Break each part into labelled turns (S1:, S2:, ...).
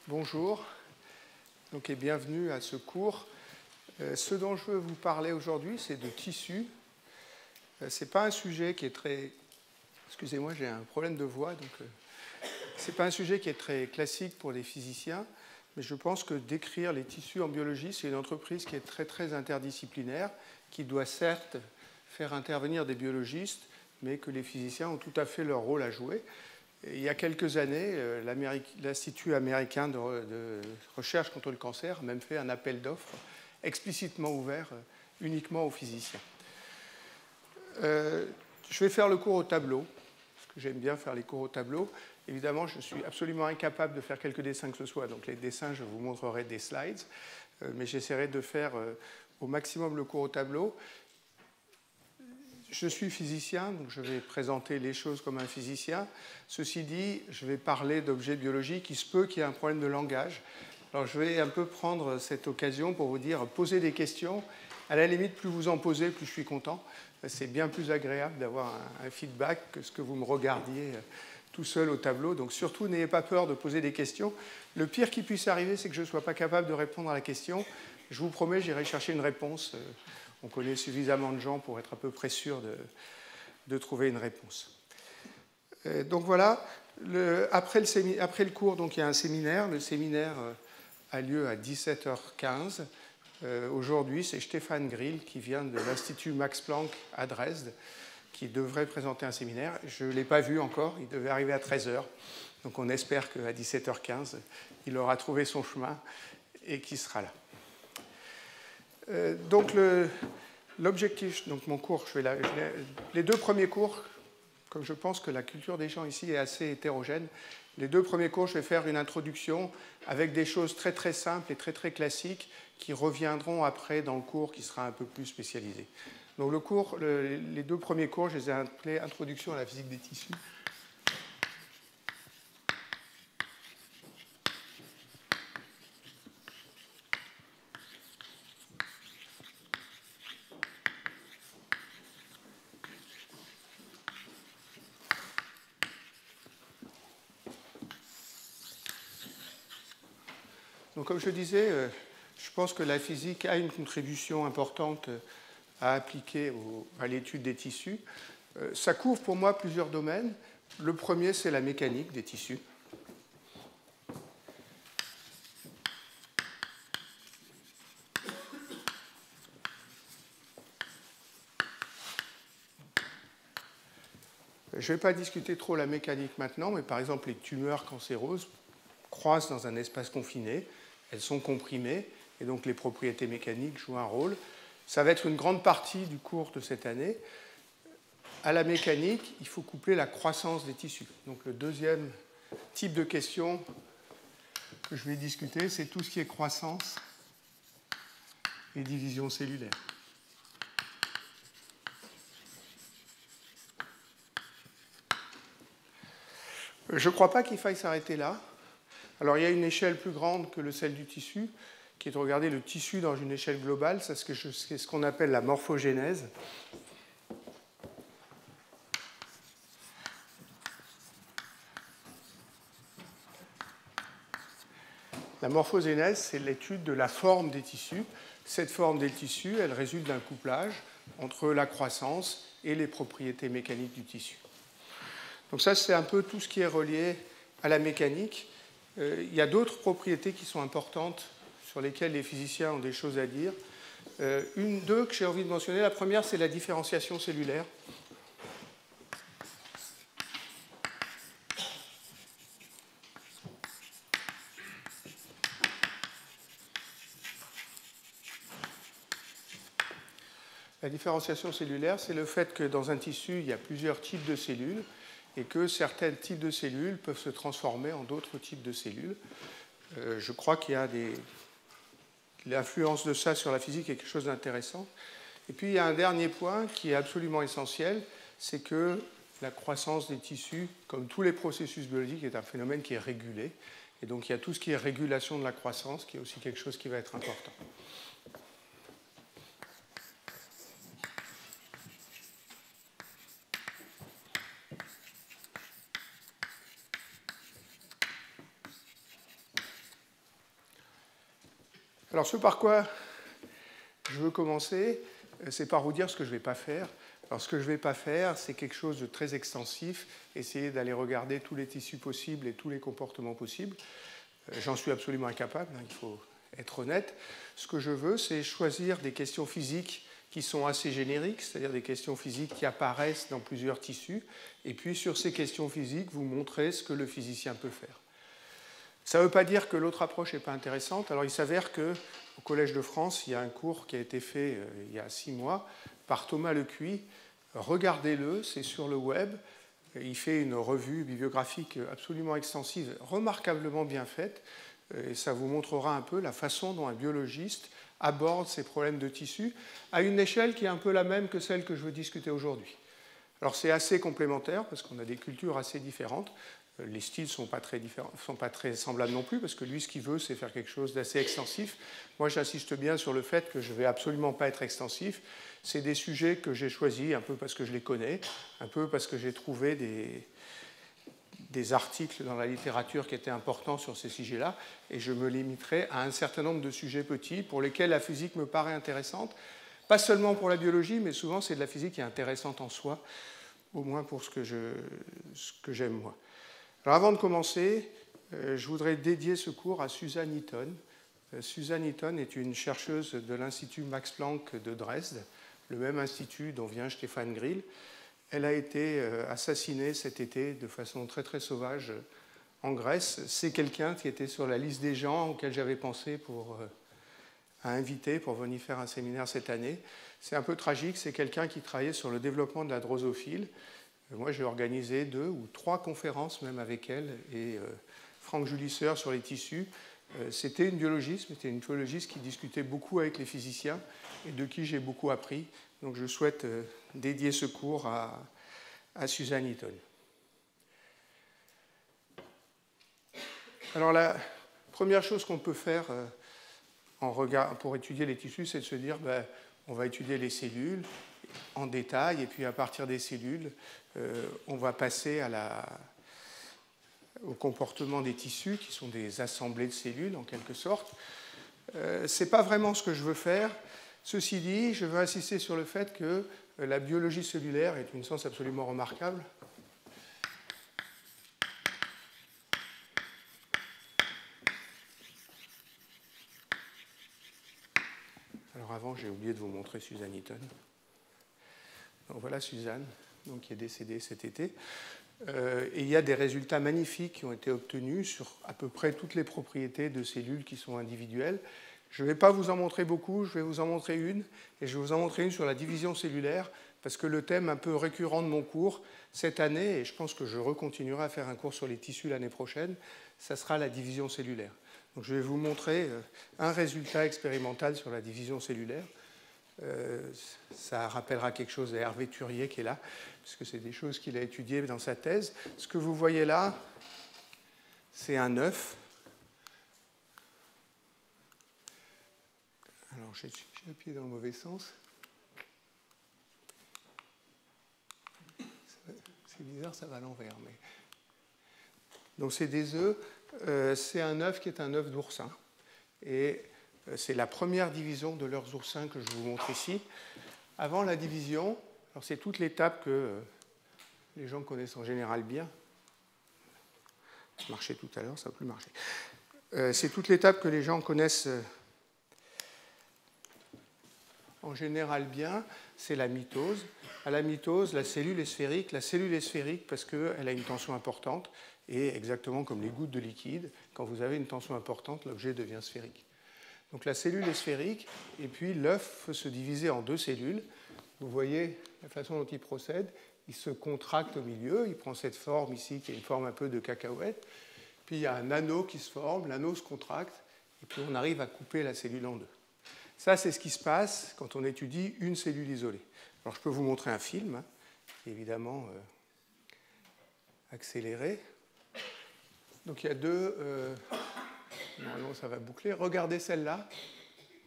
S1: Bonjour et bienvenue à ce cours. Ce dont je veux vous parler aujourd'hui, c'est de tissu. Ce n'est pas un sujet qui est très... Excusez-moi, j'ai un problème de voix, ce n'est pas un sujet qui est très classique pour les physiciens, mais je pense que décrire les tissus en biologie, c'est une entreprise qui est très, très interdisciplinaire, qui doit certes faire intervenir des biologistes, mais que les physiciens ont tout à fait leur rôle à jouer. Il y a quelques années, l'Institut américain de recherche contre le cancer a même fait un appel d'offres explicitement ouvert uniquement aux physiciens. Je vais faire le cours au tableau, parce que j'aime bien faire les cours au tableau. Évidemment, je suis absolument incapable de faire quelques dessins que ce soit, donc les dessins, je vous montrerai des slides, mais j'essaierai de faire au maximum le cours au tableau. Je suis physicien, donc je vais présenter les choses comme un physicien. Ceci dit, je vais parler d'objets biologiques. Il se peut qu'il y ait un problème de langage. Alors je vais un peu prendre cette occasion pour vous dire, posez des questions. À la limite, plus vous en posez, plus je suis content. C'est bien plus agréable d'avoir un feedback que ce que vous me regardiez tout seul au tableau. Donc surtout, n'ayez pas peur de poser des questions. Le pire qui puisse arriver, c'est que je ne sois pas capable de répondre à la question. Je vous promets, j'irai chercher une réponse. On connaît suffisamment de gens pour être à peu près sûr de trouver une réponse. Donc voilà, après le cours, donc, il y a un séminaire. Le séminaire a lieu à 17h15. Aujourd'hui, c'est Stéphane Grill qui vient de l'Institut Max Planck à Dresde, qui devrait présenter un séminaire. Je ne l'ai pas vu encore, il devait arriver à 13h. Donc on espère qu'à 17h15, il aura trouvé son chemin et qu'il sera là. Donc l'objectif, donc mon cours, les deux premiers cours, comme je pense que la culture des gens ici est assez hétérogène, les deux premiers cours, je vais faire une introduction avec des choses très très simples et très très classiques qui reviendront après dans le cours qui sera un peu plus spécialisé. Donc les deux premiers cours, je les ai appelés Introduction à la physique des tissus. Donc, comme je disais, je pense que la physique a une contribution importante à appliquer à l'étude des tissus. Ça couvre pour moi plusieurs domaines. Le premier, c'est la mécanique des tissus. Je ne vais pas discuter trop la mécanique maintenant, mais par exemple, les tumeurs cancéreuses croissent dans un espace confiné, elles sont comprimées, et donc les propriétés mécaniques jouent un rôle. Ça va être une grande partie du cours de cette année. À la mécanique, il faut coupler la croissance des tissus. Donc le deuxième type de question que je vais discuter, c'est tout ce qui est croissance et division cellulaire. Je ne crois pas qu'il faille s'arrêter là. Alors, il y a une échelle plus grande que celle du tissu, qui est de regarder le tissu dans une échelle globale. C'est ce qu'on appelle la morphogénèse. La morphogénèse, c'est l'étude de la forme des tissus. Cette forme des tissus, elle résulte d'un couplage entre la croissance et les propriétés mécaniques du tissu. Donc ça, c'est un peu tout ce qui est relié à la mécanique. Il y a d'autres propriétés qui sont importantes sur lesquelles les physiciens ont des choses à dire. Deux que j'ai envie de mentionner. La première, c'est la différenciation cellulaire. La différenciation cellulaire, c'est le fait que dans un tissu, il y a plusieurs types de cellules et que certains types de cellules peuvent se transformer en d'autres types de cellules. Je crois qu'il y a l'influence de ça sur la physique est quelque chose d'intéressant. Et puis, il y a un dernier point qui est absolument essentiel, c'est que la croissance des tissus, comme tous les processus biologiques, est un phénomène qui est régulé. Et donc, il y a tout ce qui est régulation de la croissance, qui est aussi quelque chose qui va être important. Alors ce par quoi je veux commencer, c'est par vous dire ce que je ne vais pas faire. Alors ce que je ne vais pas faire, c'est quelque chose de très extensif, essayer d'aller regarder tous les tissus possibles et tous les comportements possibles. J'en suis absolument incapable, hein, il faut être honnête. Ce que je veux, c'est choisir des questions physiques qui sont assez génériques, c'est-à-dire des questions physiques qui apparaissent dans plusieurs tissus, et puis sur ces questions physiques, vous montrer ce que le physicien peut faire. Ça ne veut pas dire que l'autre approche n'est pas intéressante. Alors il s'avère qu'au Collège de France, il y a un cours qui a été fait il y a 6 mois par Thomas Lecuy. Regardez-le, c'est sur le web. Il fait une revue bibliographique absolument extensive, remarquablement bien faite, et ça vous montrera un peu la façon dont un biologiste aborde ces problèmes de tissu à une échelle qui est un peu la même que celle que je veux discuter aujourd'hui. Alors c'est assez complémentaire parce qu'on a des cultures assez différentes. Les styles ne sont pas très semblables non plus, parce que lui, ce qu'il veut, c'est faire quelque chose d'assez extensif. Moi, j'insiste bien sur le fait que je ne vais absolument pas être extensif. C'est des sujets que j'ai choisis, un peu parce que je les connais, un peu parce que j'ai trouvé des articles dans la littérature qui étaient importants sur ces sujets-là, et je me limiterai à un certain nombre de sujets petits pour lesquels la physique me paraît intéressante. Pas seulement pour la biologie, mais souvent c'est de la physique qui est intéressante en soi, au moins pour ce que j'aime moi. Alors avant de commencer, je voudrais dédier ce cours à Susan Eaton. Susan Eaton est une chercheuse de l'Institut Max Planck de Dresde, le même institut dont vient Stefan Grill. Elle a été assassinée cet été de façon très très sauvage en Grèce. C'est quelqu'un qui était sur la liste des gens auxquels j'avais pensé à inviter pour venir faire un séminaire cette année. C'est un peu tragique, c'est quelqu'un qui travaillait sur le développement de la drosophile. Moi, j'ai organisé 2 ou 3 conférences même avec elle et Franck Julisseur sur les tissus. C'était une biologiste, mais c'était une biologiste qui discutait beaucoup avec les physiciens et de qui j'ai beaucoup appris. Donc je souhaite dédier ce cours à Susan Eaton. Alors la première chose qu'on peut faire pour étudier les tissus, c'est de se dire on va étudier les cellules en détail, et puis à partir des cellules, on va passer au comportement des tissus, qui sont des assemblées de cellules en quelque sorte. Ce n'est pas vraiment ce que je veux faire. Ceci dit, je veux insister sur le fait que la biologie cellulaire est une science absolument remarquable. Alors avant, j'ai oublié de vous montrer Susan Eaton. Donc voilà Suzanne, donc, qui est décédée cet été. Et il y a des résultats magnifiques qui ont été obtenus sur à peu près toutes les propriétés de cellules qui sont individuelles. Je ne vais pas vous en montrer beaucoup, je vais vous en montrer une, et je vais vous en montrer une sur la division cellulaire, parce que le thème un peu récurrent de mon cours cette année, et je pense que je recontinuerai à faire un cours sur les tissus l'année prochaine, ça sera la division cellulaire. Donc je vais vous montrer un résultat expérimental sur la division cellulaire. Ça rappellera quelque chose à Hervé Turier qui est là, puisque c'est des choses qu'il a étudiées dans sa thèse. Ce que vous voyez là, c'est un œuf. Alors j'ai appuyé dans le mauvais sens. C'est bizarre, ça va à l'envers. Mais... Donc c'est des œufs. C'est un œuf qui est un œuf d'oursin. Et c'est la première division de leurs oursins que je vous montre ici. Avant la division, alors c'est toute l'étape que les gens connaissent en général bien. Ça marchait tout à l'heure, ça n'a plus marché. C'est toute l'étape que les gens connaissent en général bien, c'est la mitose. À la mitose, la cellule est sphérique. La cellule est sphérique parce qu'elle a une tension importante. Et exactement comme les gouttes de liquide, quand vous avez une tension importante, l'objet devient sphérique. Donc la cellule est sphérique, et puis l'œuf peut se diviser en 2 cellules. Vous voyez la façon dont il procède. Il se contracte au milieu, il prend cette forme ici, qui est une forme un peu de cacahuète. Puis il y a un anneau qui se forme, l'anneau se contracte, et puis on arrive à couper la cellule en 2. Ça, c'est ce qui se passe quand on étudie une cellule isolée. Alors je peux vous montrer un film, évidemment accéléré. Donc il y a 2... Normalement, ça va boucler. Regardez celle-là.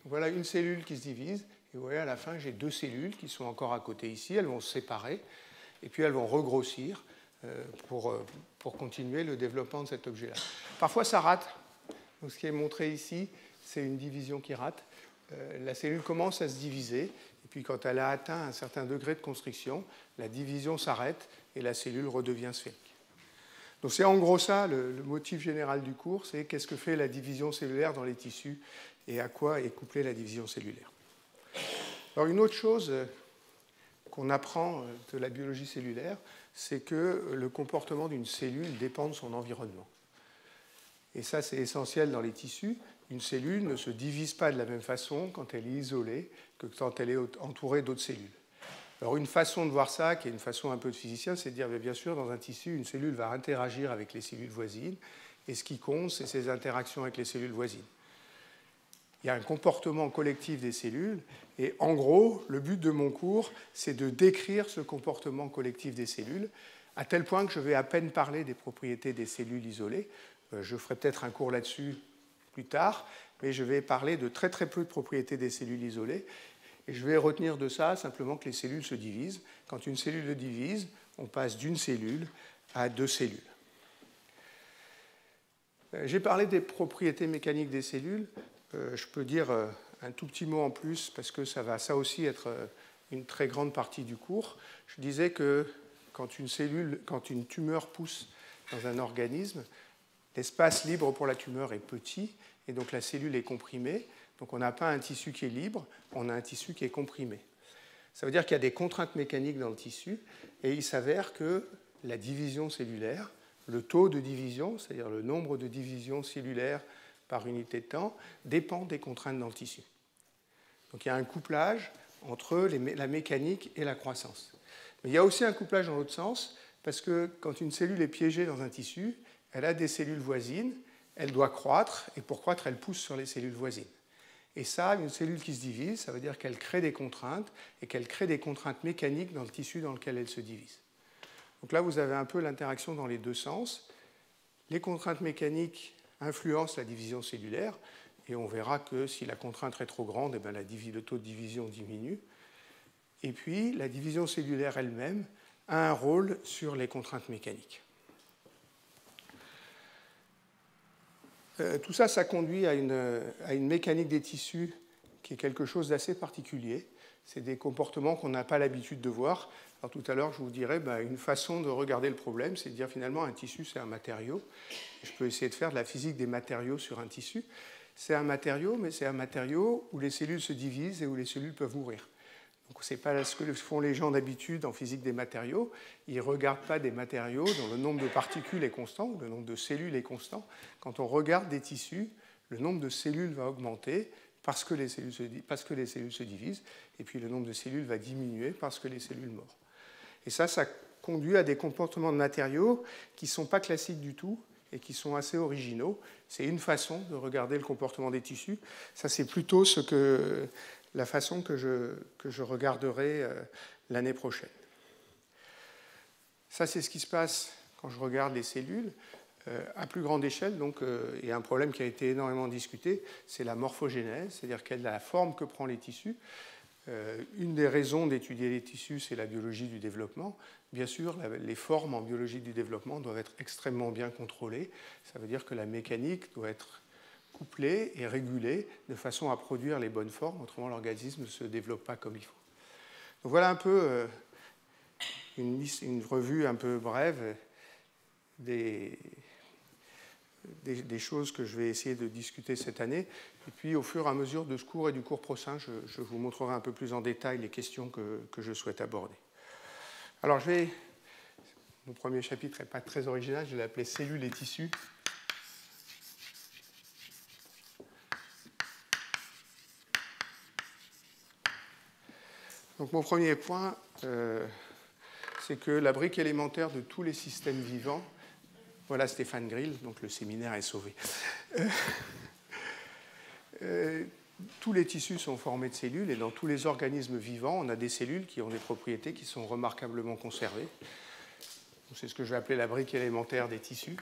S1: Voilà une cellule qui se divise. Et vous voyez, à la fin, j'ai 2 cellules qui sont encore à côté ici. Elles vont se séparer. Et puis, elles vont regrossir pour continuer le développement de cet objet-là. Parfois, ça rate. Donc, ce qui est montré ici, c'est une division qui rate. La cellule commence à se diviser, et puis quand elle a atteint un certain degré de constriction, la division s'arrête et la cellule redevient sphérique. Donc c'est en gros ça le motif général du cours, c'est qu'est-ce que fait la division cellulaire dans les tissus et à quoi est couplée la division cellulaire. Alors une autre chose qu'on apprend de la biologie cellulaire, c'est que le comportement d'une cellule dépend de son environnement. Et ça, c'est essentiel dans les tissus. Une cellule ne se divise pas de la même façon quand elle est isolée que quand elle est entourée d'autres cellules. Alors une façon de voir ça, qui est une façon un peu de physicien, c'est de dire, bien sûr, dans un tissu, une cellule va interagir avec les cellules voisines, et ce qui compte, c'est ces interactions avec les cellules voisines. Il y a un comportement collectif des cellules, et en gros, le but de mon cours, c'est de décrire ce comportement collectif des cellules, à tel point que je vais à peine parler des propriétés des cellules isolées. Je ferai peut-être un cours là-dessus plus tard, mais je vais parler de très très peu de propriétés des cellules isolées. Et je vais retenir de ça simplement que les cellules se divisent. Quand une cellule se divise, on passe d'une cellule à deux cellules. J'ai parlé des propriétés mécaniques des cellules. Je peux dire un tout petit mot en plus, parce que ça va ça aussi être une très grande partie du cours. Je disais que quand une tumeur pousse dans un organisme, l'espace libre pour la tumeur est petit, et donc la cellule est comprimée. Donc on n'a pas un tissu qui est libre, on a un tissu qui est comprimé. Ça veut dire qu'il y a des contraintes mécaniques dans le tissu, et il s'avère que la division cellulaire, le taux de division, c'est-à-dire le nombre de divisions cellulaires par unité de temps, dépend des contraintes dans le tissu. Donc il y a un couplage entre la mécanique et la croissance. Mais il y a aussi un couplage dans l'autre sens, parce que quand une cellule est piégée dans un tissu, elle a des cellules voisines, elle doit croître, et pour croître, elle pousse sur les cellules voisines. Et ça, une cellule qui se divise, ça veut dire qu'elle crée des contraintes, et qu'elle crée des contraintes mécaniques dans le tissu dans lequel elle se divise. Donc là, vous avez un peu l'interaction dans les deux sens. Les contraintes mécaniques influencent la division cellulaire, et on verra que si la contrainte est trop grande, eh bien, le taux de division diminue. Et puis, la division cellulaire elle-même a un rôle sur les contraintes mécaniques. Tout ça, ça conduit à une mécanique des tissus qui est quelque chose d'assez particulier. C'est des comportements qu'on n'a pas l'habitude de voir. Alors, tout à l'heure, je vous dirais, une façon de regarder le problème, c'est de dire finalement un tissu, c'est un matériau. Je peux essayer de faire de la physique des matériaux sur un tissu. C'est un matériau, mais c'est un matériau où les cellules se divisent et où les cellules peuvent mourir. Donc, ce n'est pas ce que font les gens d'habitude en physique des matériaux. Ils ne regardent pas des matériaux dont le nombre de particules est constant, ou le nombre de cellules est constant. Quand on regarde des tissus, le nombre de cellules va augmenter parce que les cellules se divisent, et puis le nombre de cellules va diminuer parce que les cellules meurent. Et ça conduit à des comportements de matériaux qui ne sont pas classiques du tout et qui sont assez originaux. C'est une façon de regarder le comportement des tissus. Ça, c'est plutôt la façon que je regarderai l'année prochaine. Ça, c'est ce qui se passe quand je regarde les cellules à plus grande échelle. Donc, il y a un problème qui a été énormément discuté, c'est la morphogénèse, c'est-à-dire quelle est la forme que prennent les tissus. Une des raisons d'étudier les tissus, c'est la biologie du développement. Bien sûr, les formes en biologie du développement doivent être extrêmement bien contrôlées. Ça veut dire que la mécanique doit être couplée et régulée de façon à produire les bonnes formes, autrement l'organisme ne se développe pas comme il faut. Donc voilà un peu une revue un peu brève des choses que je vais essayer de discuter cette année. Et puis au fur et à mesure de ce cours et du cours prochain, je vous montrerai un peu plus en détail les questions que je souhaite aborder. Alors mon premier chapitre n'est pas très original, je l'ai appelé « Cellules et tissus ». Donc mon premier point, c'est que la brique élémentaire de tous les systèmes vivants, voilà Stéphane Grill, donc le séminaire est sauvé. Tous les tissus sont formés de cellules et dans tous les organismes vivants, on a des cellules qui ont des propriétés qui sont remarquablement conservées. C'est ce que je vais appeler la brique élémentaire des tissus.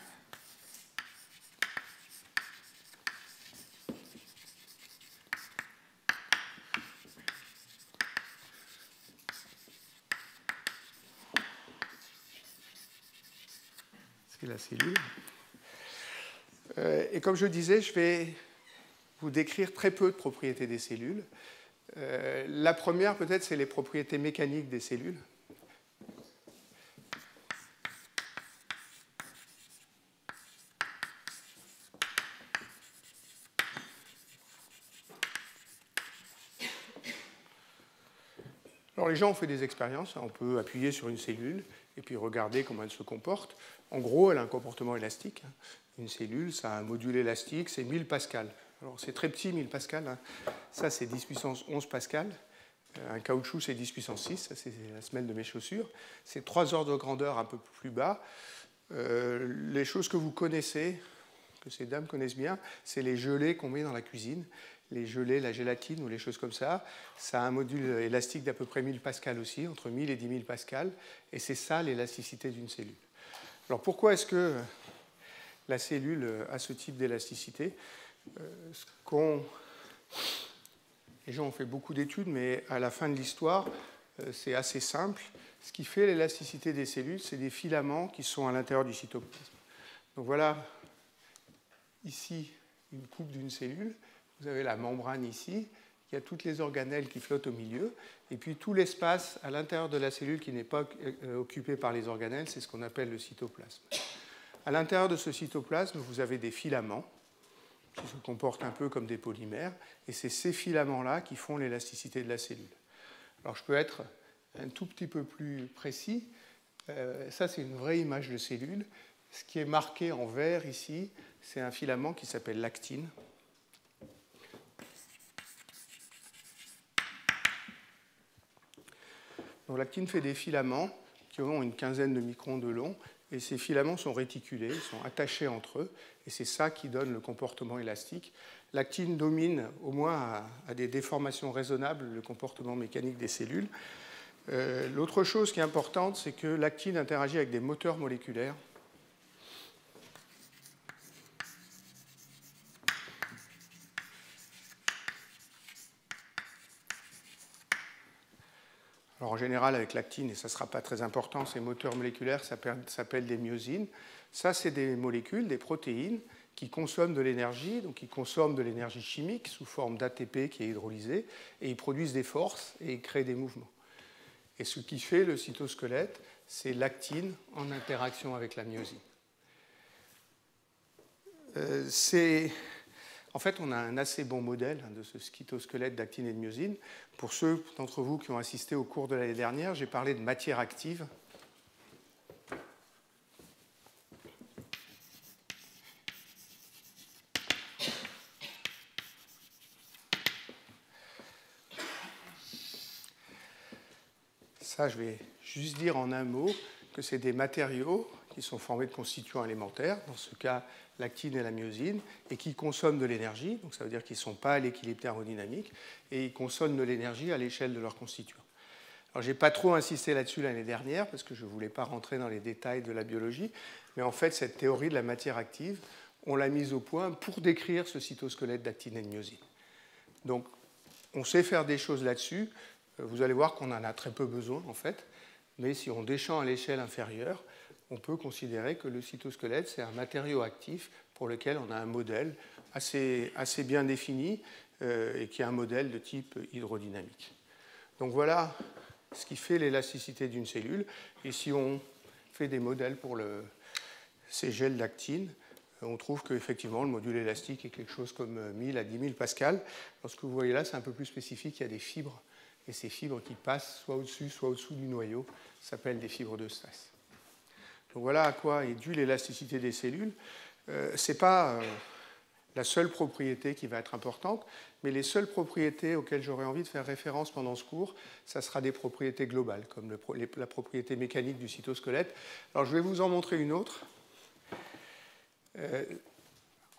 S1: C'est la cellule. Et comme je disais, je vais vous décrire très peu de propriétés des cellules. La première, peut-être, c'est les propriétés mécaniques des cellules. Alors les gens ont fait des expériences, on peut appuyer sur une cellule et puis regarder comment elle se comporte. En gros, elle a un comportement élastique. Une cellule, ça a un module élastique, c'est 1000 pascal. Alors c'est très petit, 1000 pascal. Hein. Ça, c'est 10 puissance 11 pascal. Un caoutchouc, c'est 10 puissance 6. Ça, c'est la semelle de mes chaussures. C'est 3 ordres de grandeur un peu plus bas. Les choses que vous connaissez, que ces dames connaissent bien, c'est les gelées qu'on met dans la cuisine. Les gelées, la gélatine ou les choses comme ça. Ça a un module élastique d'à peu près 1000 pascal aussi, entre 1000 et 10 000 pascal. Et c'est ça l'élasticité d'une cellule. Alors pourquoi est-ce que la cellule a ce type d'élasticité? Les gens ont fait beaucoup d'études, mais à la fin de l'histoire, c'est assez simple. Ce qui fait l'élasticité des cellules, c'est des filaments qui sont à l'intérieur du cytoplasme. Donc voilà, ici, une coupe d'une cellule. Vous avez la membrane ici. Il y a toutes les organelles qui flottent au milieu. Et puis tout l'espace à l'intérieur de la cellule qui n'est pas occupé par les organelles, c'est ce qu'on appelle le cytoplasme. À l'intérieur de ce cytoplasme, vous avez des filaments qui se comportent un peu comme des polymères, et c'est ces filaments-là qui font l'élasticité de la cellule. Alors je peux être un tout petit peu plus précis. Ça, c'est une vraie image de cellule. Ce qui est marqué en vert ici, c'est un filament qui s'appelle l'actine. Donc, l'actine fait des filaments qui ont une quinzaine de microns de long, et ces filaments sont réticulés, ils sont attachés entre eux, et c'est ça qui donne le comportement élastique. L'actine domine, au moins à des déformations raisonnables, le comportement mécanique des cellules. L'autre chose qui est importante, c'est que l'actine interagit avec des moteurs moléculaires. Alors en général, avec l'actine, et ça ne sera pas très important, ces moteurs moléculaires s'appellent des myosines. Ça, c'est des molécules, des protéines, qui consomment de l'énergie, donc ils consomment de l'énergie chimique sous forme d'ATP qui est hydrolysé, et ils produisent des forces et ils créent des mouvements. Et ce qui fait le cytosquelette, c'est l'actine en interaction avec la myosine. En fait, on a un assez bon modèle de ce cytosquelette d'actine et de myosine. Pour ceux d'entre vous qui ont assisté au cours de l'année dernière, j'ai parlé de matière active. Ça, je vais juste dire en un mot que c'est des matériaux qui sont formés de constituants élémentaires, dans ce cas l'actine et la myosine, et qui consomment de l'énergie, donc ça veut dire qu'ils ne sont pas à l'équilibre thermodynamique, et ils consomment de l'énergie à l'échelle de leurs constituants. Alors je n'ai pas trop insisté là-dessus l'année dernière, parce que je ne voulais pas rentrer dans les détails de la biologie, mais en fait cette théorie de la matière active, on l'a mise au point pour décrire ce cytosquelette d'actine et de myosine. Donc on sait faire des choses là-dessus, vous allez voir qu'on en a très peu besoin en fait, mais si on descend à l'échelle inférieure, on peut considérer que le cytosquelette, c'est un matériau actif pour lequel on a un modèle assez bien défini et qui est un modèle de type hydrodynamique. Donc voilà ce qui fait l'élasticité d'une cellule. Et si on fait des modèles pour ces gels d'actine, on trouve qu'effectivement, le module élastique est quelque chose comme 1000 à 10 000 pascal. Alors, ce que vous voyez là, c'est un peu plus spécifique. Il y a des fibres, et ces fibres qui passent soit au-dessus, soit au-dessous du noyau s'appellent des fibres de stress. Donc voilà à quoi est due l'élasticité des cellules. Ce n'est pas la seule propriété qui va être importante, mais les seules propriétés auxquelles j'aurais envie de faire référence pendant ce cours, ça sera des propriétés globales, comme la propriété mécanique du cytosquelette. Alors je vais vous en montrer une autre,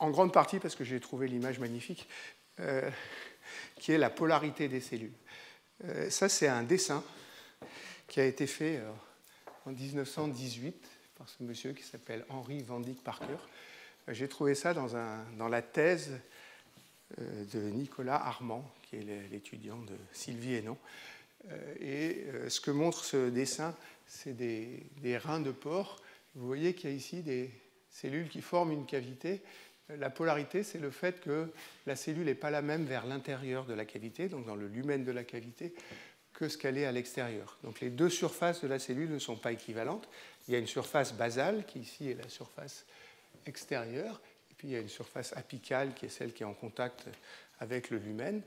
S1: en grande partie parce que j'ai trouvé l'image magnifique, qui est la polarité des cellules. Ça, c'est un dessin qui a été fait en 1918 par ce monsieur qui s'appelle Henry Van Dyck Parker. J'ai trouvé ça dans la thèse de Nicolas Armand, qui est l'étudiant de Sylvie Hénon. Et ce que montre ce dessin, c'est des reins de porc. Vous voyez qu'il y a ici des cellules qui forment une cavité La polarité, c'est le fait que la cellule n'est pas la même vers l'intérieur de la cavité, donc dans le lumen de la cavité, que ce qu'elle est à l'extérieur. Donc les deux surfaces de la cellule ne sont pas équivalentes. Il y a une surface basale, qui ici est la surface extérieure, et puis il y a une surface apicale, qui est celle qui est en contact avec le lumen.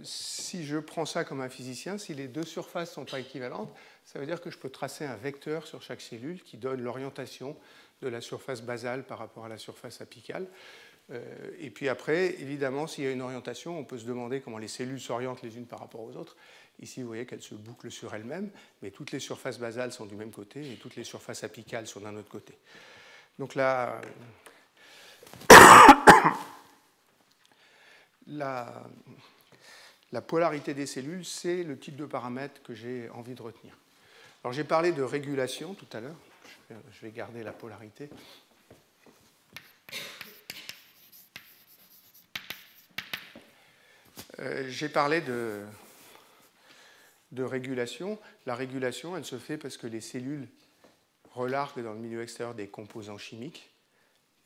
S1: Si je prends ça comme un physicien, si les deux surfaces ne sont pas équivalentes, ça veut dire que je peux tracer un vecteur sur chaque cellule qui donne l'orientation de la surface basale par rapport à la surface apicale. Et puis après, évidemment, s'il y a une orientation, on peut se demander comment les cellules s'orientent les unes par rapport aux autres. Ici, vous voyez qu'elles se bouclent sur elles-mêmes, mais toutes les surfaces basales sont du même côté et toutes les surfaces apicales sont d'un autre côté. Donc là, la polarité des cellules, c'est le type de paramètre que j'ai envie de retenir. Alors j'ai parlé de régulation tout à l'heure. Je vais garder la polarité. J'ai parlé de régulation. La régulation, elle se fait parce que les cellules relarguent dans le milieu extérieur des composants chimiques,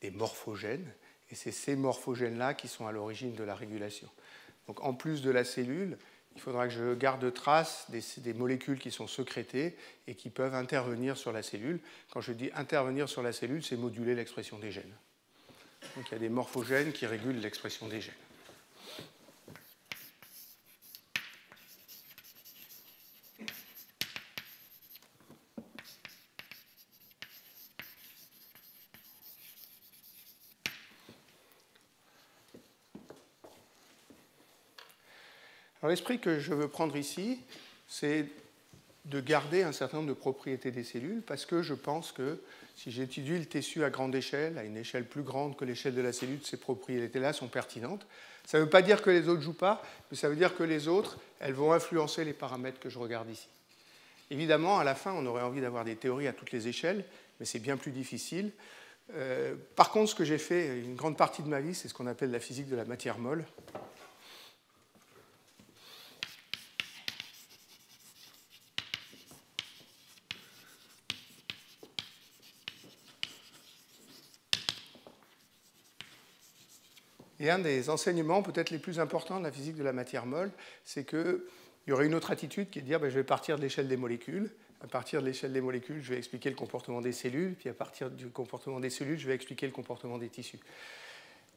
S1: des morphogènes, et c'est ces morphogènes-là qui sont à l'origine de la régulation. Donc en plus de la cellule, il faudra que je garde trace des molécules qui sont sécrétées et qui peuvent intervenir sur la cellule. Quand je dis intervenir sur la cellule, c'est moduler l'expression des gènes. Donc il y a des morphogènes qui régulent l'expression des gènes. Alors l'esprit que je veux prendre ici, c'est de garder un certain nombre de propriétés des cellules, parce que je pense que si j'étudie le tissu à grande échelle, à une échelle plus grande que l'échelle de la cellule, ces propriétés-là sont pertinentes. Ça ne veut pas dire que les autres ne jouent pas, mais ça veut dire que les autres, elles vont influencer les paramètres que je regarde ici. Évidemment, à la fin, on aurait envie d'avoir des théories à toutes les échelles, mais c'est bien plus difficile. Par contre, ce que j'ai fait une grande partie de ma vie, c'est ce qu'on appelle la physique de la matière molle. Et un des enseignements peut-être les plus importants de la physique de la matière molle, c'est qu'il y aurait une autre attitude qui est de dire je vais partir de l'échelle des molécules. À partir de l'échelle des molécules, je vais expliquer le comportement des cellules. Puis à partir du comportement des cellules, je vais expliquer le comportement des tissus.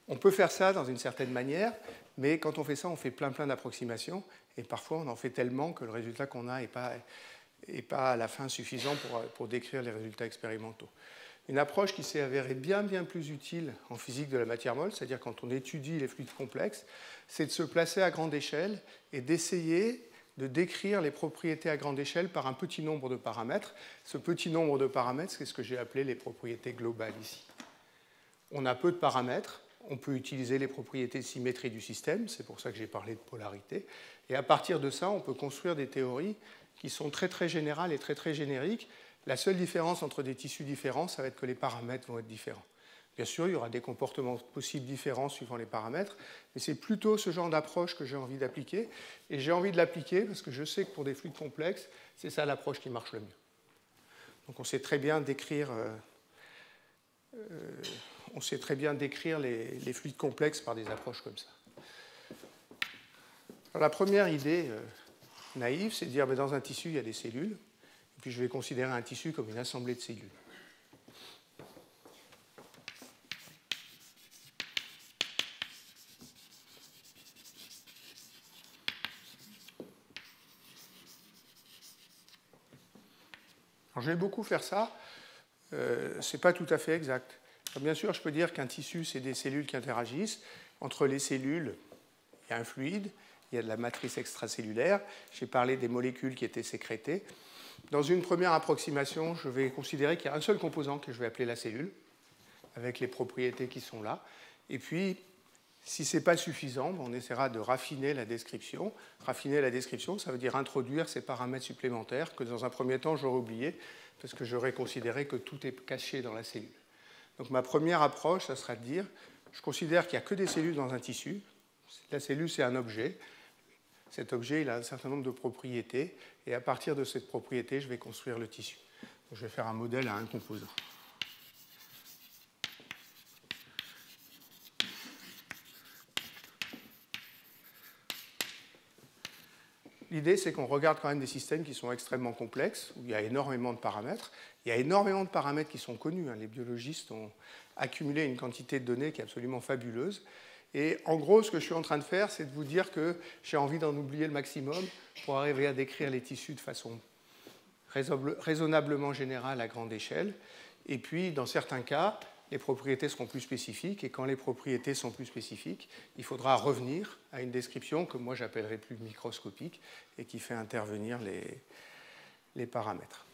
S1: On peut faire ça dans une certaine manière, mais quand on fait ça, on fait plein d'approximations. Et parfois, on en fait tellement que le résultat qu'on a n'est pas à la fin suffisant pour décrire les résultats expérimentaux. Une approche qui s'est avérée bien plus utile en physique de la matière molle, c'est-à-dire quand on étudie les fluides complexes, c'est de se placer à grande échelle et d'essayer de décrire les propriétés à grande échelle par un petit nombre de paramètres. Ce petit nombre de paramètres, c'est ce que j'ai appelé les propriétés globales ici. On a peu de paramètres, on peut utiliser les propriétés de symétrie du système, c'est pour ça que j'ai parlé de polarité, et à partir de ça, on peut construire des théories qui sont très générales et très génériques. La seule différence entre des tissus différents, ça va être que les paramètres vont être différents. Bien sûr, il y aura des comportements possibles différents suivant les paramètres, mais c'est plutôt ce genre d'approche que j'ai envie d'appliquer. Et j'ai envie de l'appliquer parce que je sais que pour des fluides complexes, c'est ça l'approche qui marche le mieux. Donc on sait très bien décrire, les fluides complexes par des approches comme ça. Alors, la première idée naïve, c'est de dire dans un tissu, il y a des cellules. Puis je vais considérer un tissu comme une assemblée de cellules. Alors, je vais beaucoup faire ça. Ce n'est pas tout à fait exact. Alors, bien sûr, je peux dire qu'un tissu, c'est des cellules qui interagissent. Entre les cellules, il y a un fluide, il y a de la matrice extracellulaire. J'ai parlé des molécules qui étaient sécrétées. Dans une première approximation, je vais considérer qu'il y a un seul composant que je vais appeler la cellule, avec les propriétés qui sont là. Et puis, si ce n'est pas suffisant, on essaiera de raffiner la description. Raffiner la description, ça veut dire introduire ces paramètres supplémentaires que dans un premier temps, j'aurais oublié, parce que j'aurais considéré que tout est caché dans la cellule. Donc ma première approche, ça sera de dire, je considère qu'il n'y a que des cellules dans un tissu. La cellule, c'est un objet. Cet objet, il a un certain nombre de propriétés, et à partir de cette propriété, je vais construire le tissu. Donc, je vais faire un modèle à un composant. l'idée, c'est qu'on regarde quand même des systèmes qui sont extrêmement complexes, où il y a énormément de paramètres. Il y a énormément de paramètres qui sont connus. Les biologistes ont accumulé une quantité de données qui est absolument fabuleuse. Et en gros, ce que je suis en train de faire, c'est de vous dire que j'ai envie d'en oublier le maximum pour arriver à décrire les tissus de façon raisonnablement générale à grande échelle. Et puis, dans certains cas, les propriétés seront plus spécifiques. Et quand les propriétés sont plus spécifiques, il faudra revenir à une description que moi j'appellerais plus microscopique et qui fait intervenir les paramètres.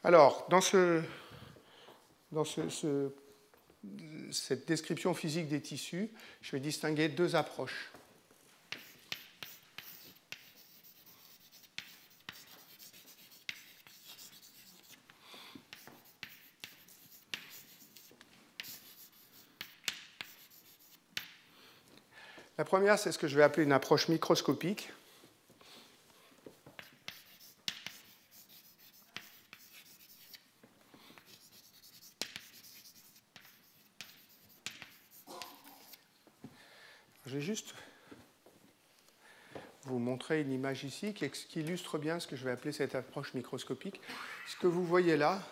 S1: Alors, dans cette description physique des tissus, je vais distinguer deux approches. La première, c'est ce que je vais appeler une approche microscopique. Je vais juste vous montrer une image ici qui illustre bien ce que je vais appeler cette approche microscopique. Ce que vous voyez là,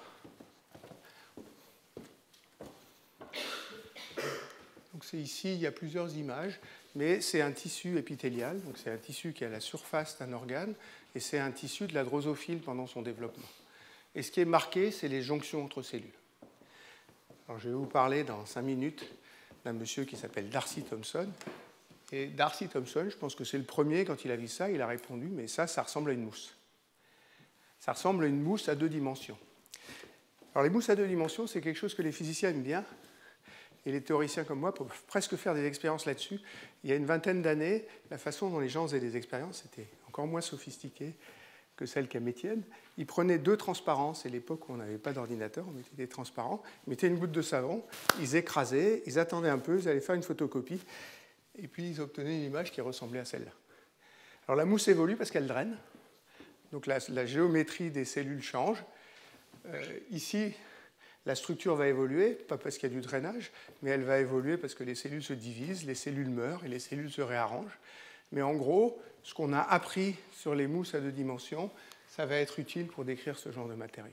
S1: donc c'est ici, il y a plusieurs images, mais c'est un tissu épithélial, donc c'est un tissu qui est à la surface d'un organe, et c'est un tissu de la drosophile pendant son développement. Et ce qui est marqué, c'est les jonctions entre cellules. Alors, je vais vous parler dans 5 minutes d'un monsieur qui s'appelle Darcy Thompson. Et Darcy Thompson, je pense que c'est le premier, quand il a vu ça, il a répondu, mais ça ressemble à une mousse. Ça ressemble à une mousse à 2 dimensions. Alors les mousses à 2 dimensions, c'est quelque chose que les physiciens aiment bien, et les théoriciens comme moi peuvent presque faire des expériences là-dessus. Il y a une vingtaine d'années, la façon dont les gens faisaient des expériences était encore moins sophistiquée que celle qu'a Étienne. Ils prenaient 2 transparents, c'est l'époque où on n'avait pas d'ordinateur, on mettait des transparents, ils mettaient une goutte de savon, ils écrasaient, ils attendaient un peu, ils allaient faire une photocopie, et puis ils obtenaient une image qui ressemblait à celle-là. Alors la mousse évolue parce qu'elle draine, donc la géométrie des cellules change. Ici, la structure va évoluer, pas parce qu'il y a du drainage, mais elle va évoluer parce que les cellules se divisent, les cellules meurent et les cellules se réarrangent. Mais en gros, ce qu'on a appris sur les mousses à 2 dimensions, ça va être utile pour décrire ce genre de matériaux.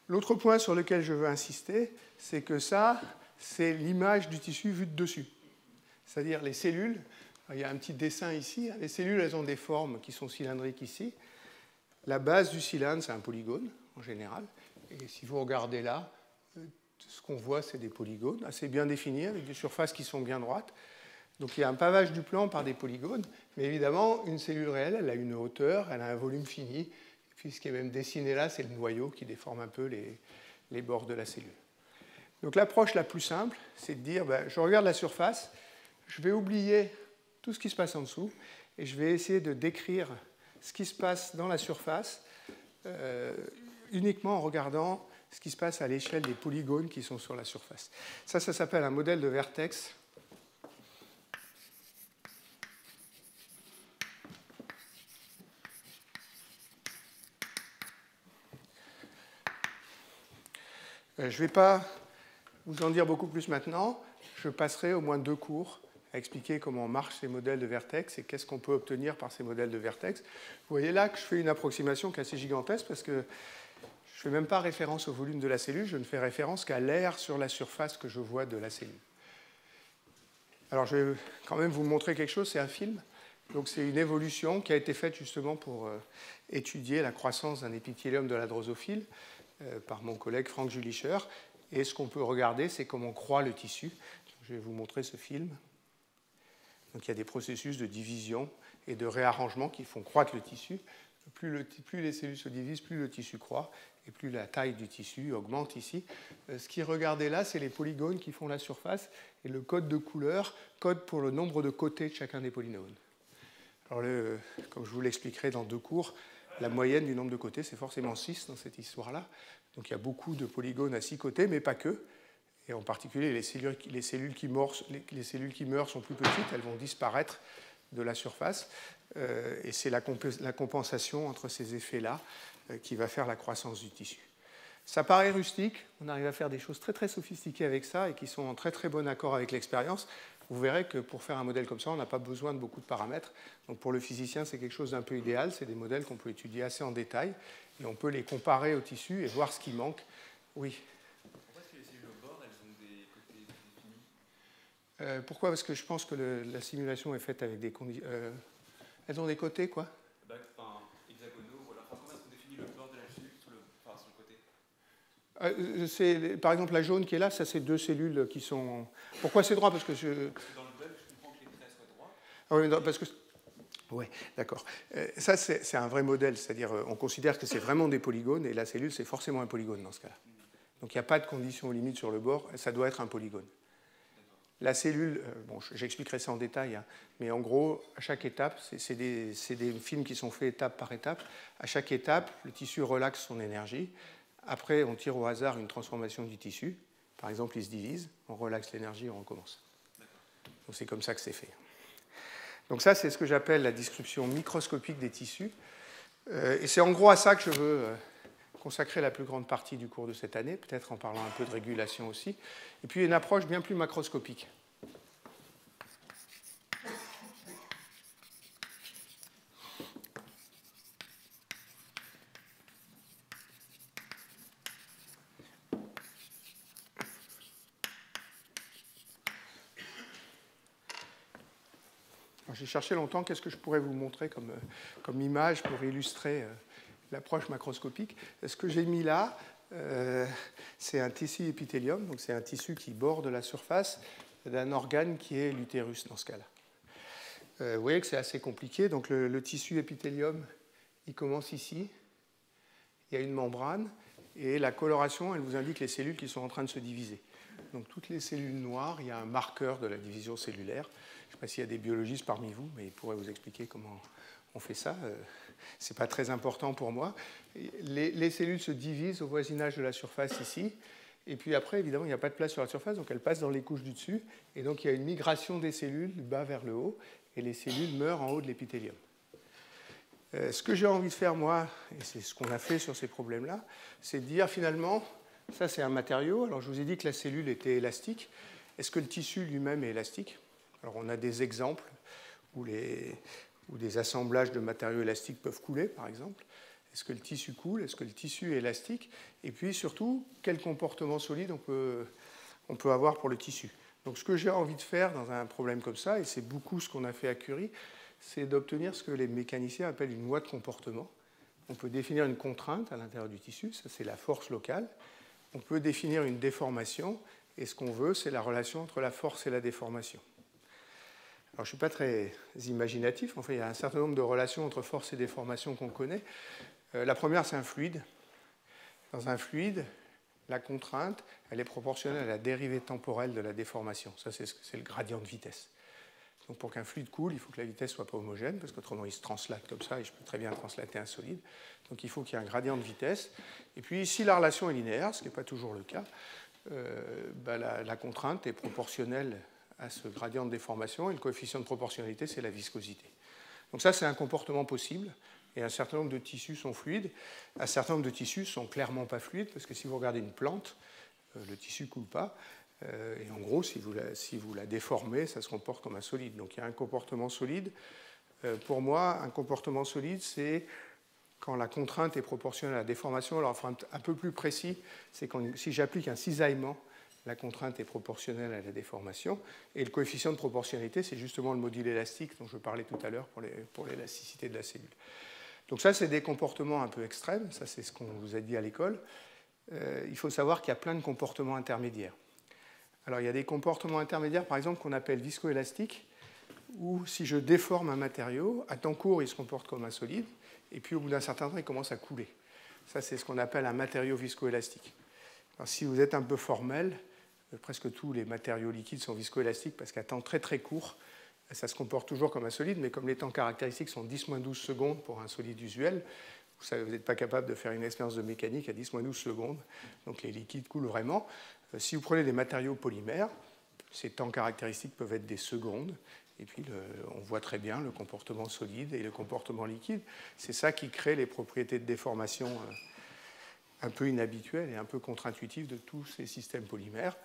S1: L'autre point sur lequel je veux insister, c'est que ça, c'est l'image du tissu vue de dessus. C'est-à-dire les cellules, il y a un petit dessin ici, les cellules, elles ont des formes qui sont cylindriques ici. La base du cylindre, c'est un polygone, en général. Et si vous regardez là, ce qu'on voit, c'est des polygones assez bien définis, avec des surfaces qui sont bien droites. Donc il y a un pavage du plan par des polygones, mais évidemment, une cellule réelle, elle a une hauteur, elle a un volume fini, et puis ce qui est même dessiné là, c'est le noyau qui déforme un peu les bords de la cellule. Donc l'approche la plus simple, c'est de dire, je regarde la surface, je vais oublier tout ce qui se passe en dessous, et je vais essayer de décrire ce qui se passe dans la surface, uniquement en regardant ce qui se passe à l'échelle des polygones qui sont sur la surface. Ça s'appelle un modèle de vertex. Je ne vais pas vous en dire beaucoup plus maintenant. Je passerai au moins 2 cours à expliquer comment marchent ces modèles de vertex et qu'est-ce qu'on peut obtenir par ces modèles de vertex. Vous voyez là que je fais une approximation qui est assez gigantesque parce que je ne fais même pas référence au volume de la cellule, je ne fais référence qu'à l'air sur la surface que je vois de la cellule. Alors je vais quand même vous montrer quelque chose, c'est un film. Donc c'est une évolution qui a été faite justement pour étudier la croissance d'un épithélium de la drosophile par mon collègue Frank Jülicher. Et ce qu'on peut regarder, c'est comment croît le tissu. Je vais vous montrer ce film. Donc il y a des processus de division et de réarrangement qui font croître le tissu. Plus les cellules se divisent, plus le tissu croît et plus la taille du tissu augmente ici. Ce qui est regardé là, c'est les polygones qui font la surface et le code de couleur code pour le nombre de côtés de chacun des polygones. Alors, comme je vous l'expliquerai dans 2 cours, la moyenne du nombre de côtés, c'est forcément 6 dans cette histoire-là. Donc il y a beaucoup de polygones à 6 côtés, mais pas que. Et en particulier, les cellules qui meurent sont plus petites, elles vont disparaître de la surface. Et c'est la compensation entre ces effets-là qui va faire la croissance du tissu. Ça paraît rustique, on arrive à faire des choses très très sophistiquées avec ça et qui sont en très très bon accord avec l'expérience. vous verrez que pour faire un modèle comme ça, on n'a pas besoin de beaucoup de paramètres. Donc pour le physicien, c'est quelque chose d'un peu idéal. C'est des modèles qu'on peut étudier assez en détail et on peut les comparer au tissu et voir ce qui manque. Oui.
S2: Pourquoi est-ce que les cellules au bord, elles ont des côtés définis?
S1: Pourquoi? Parce que je pense que la simulation est faite avec des conditions. Elles ont des côtés, quoi?
S2: Enfin, hexagonaux, voilà. Enfin, comment est-ce qu'on définit le bord de la cellule sur le côté?
S1: Par exemple, la jaune qui est là, ça c'est deux cellules qui sont. Pourquoi c'est droit? Parce que je.
S2: Dans le web, je comprends que les traits soient droits.
S1: Ah oui, non, parce que. Oui, d'accord. Ça, c'est un vrai modèle, c'est-à-dire on considère que c'est vraiment des polygones et la cellule, c'est forcément un polygone dans ce cas-là. Donc il n'y a pas de condition limite sur le bord, ça doit être un polygone. La cellule, bon, j'expliquerai ça en détail, hein, mais en gros, à chaque étape, c'est des films qui sont faits étape par étape. À chaque étape, le tissu relaxe son énergie. Après, on tire au hasard une transformation du tissu. Par exemple, il se divise, on relaxe l'énergie, on recommence. Donc c'est comme ça que c'est fait. Donc ça, c'est ce que j'appelle la description microscopique des tissus. Et c'est en gros à ça que je veux consacrer la plus grande partie du cours de cette année, peut-être en parlant un peu de régulation aussi. Et puis une approche bien plus macroscopique. J'ai cherché longtemps qu'est-ce que je pourrais vous montrer comme image pour illustrer l'approche macroscopique. Ce que j'ai mis là, c'est un tissu épithélium, donc c'est un tissu qui borde la surface d'un organe qui est l'utérus dans ce cas-là. Vous voyez que c'est assez compliqué. Donc le tissu épithélium, il commence ici. Il y a une membrane et la coloration, elle vous indique les cellules qui sont en train de se diviser. Donc toutes les cellules noires, il y a un marqueur de la division cellulaire. Je ne sais pas s'il y a des biologistes parmi vous, mais ils pourraient vous expliquer comment on fait ça. Ce n'est pas très important pour moi. Les cellules se divisent au voisinage de la surface ici. Et puis après, évidemment, il n'y a pas de place sur la surface, donc elles passent dans les couches du dessus. Et donc il y a une migration des cellules du bas vers le haut. Et les cellules meurent en haut de l'épithélium. Ce que j'ai envie de faire, moi, et c'est ce qu'on a fait sur ces problèmes-là, c'est de dire finalement, ça c'est un matériau. Alors je vous ai dit que la cellule était élastique. Est-ce que le tissu lui-même est élastique? Alors on a des exemples où des assemblages de matériaux élastiques peuvent couler, par exemple. Est-ce que le tissu coule? Est-ce que le tissu est élastique? Et puis surtout, quel comportement solide on peut avoir pour le tissu? Donc ce que j'ai envie de faire dans un problème comme ça, et c'est beaucoup ce qu'on a fait à Curie, c'est d'obtenir ce que les mécaniciens appellent une loi de comportement. On peut définir une contrainte à l'intérieur du tissu, ça c'est la force locale. On peut définir une déformation, et ce qu'on veut, c'est la relation entre la force et la déformation. Alors, je ne suis pas très imaginatif. Enfin, il y a un certain nombre de relations entre force et déformation qu'on connaît. La première, c'est un fluide. Dans un fluide, la contrainte, elle est proportionnelle à la dérivée temporelle de la déformation. Ça, c'est le gradient de vitesse. Donc, pour qu'un fluide coule, il faut que la vitesse ne soit pas homogène, parce qu'autrement, il se translate comme ça, et je peux très bien translater un solide. Donc, il faut qu'il y ait un gradient de vitesse. Et puis, si la relation est linéaire, ce qui n'est pas toujours le cas, la contrainte est proportionnelle à ce gradient de déformation, et le coefficient de proportionnalité, c'est la viscosité. Donc ça, c'est un comportement possible, et un certain nombre de tissus sont fluides. Un certain nombre de tissus sont clairement pas fluides, parce que si vous regardez une plante, le tissu ne coule pas, et en gros, si vous la déformez, ça se comporte comme un solide. Donc il y a un comportement solide. Pour moi, un comportement solide, c'est quand la contrainte est proportionnelle à la déformation. Alors, enfin, un peu plus précis, c'est si j'applique un cisaillement, la contrainte est proportionnelle à la déformation. Et le coefficient de proportionnalité, c'est justement le module élastique dont je parlais tout à l'heure pour l'élasticité de la cellule. Donc ça, c'est des comportements un peu extrêmes. Ça, c'est ce qu'on vous a dit à l'école. Il faut savoir qu'il y a plein de comportements intermédiaires. Alors, il y a des comportements intermédiaires, par exemple, qu'on appelle viscoélastiques, où si je déforme un matériau, à temps court, il se comporte comme un solide, et puis au bout d'un certain temps, il commence à couler. Ça, c'est ce qu'on appelle un matériau viscoélastique. Alors, si vous êtes un peu formel, presque tous les matériaux liquides sont viscoélastiques parce qu'à temps très très court, ça se comporte toujours comme un solide, mais comme les temps caractéristiques sont 10-12 secondes pour un solide usuel, vous n'êtes pas capable de faire une expérience de mécanique à 10-12 secondes, donc les liquides coulent vraiment. Si vous prenez des matériaux polymères, ces temps caractéristiques peuvent être des secondes, et puis on voit très bien le comportement solide et le comportement liquide. C'est ça qui crée les propriétés de déformation un peu inhabituelles et un peu contre-intuitives de tous ces systèmes polymères.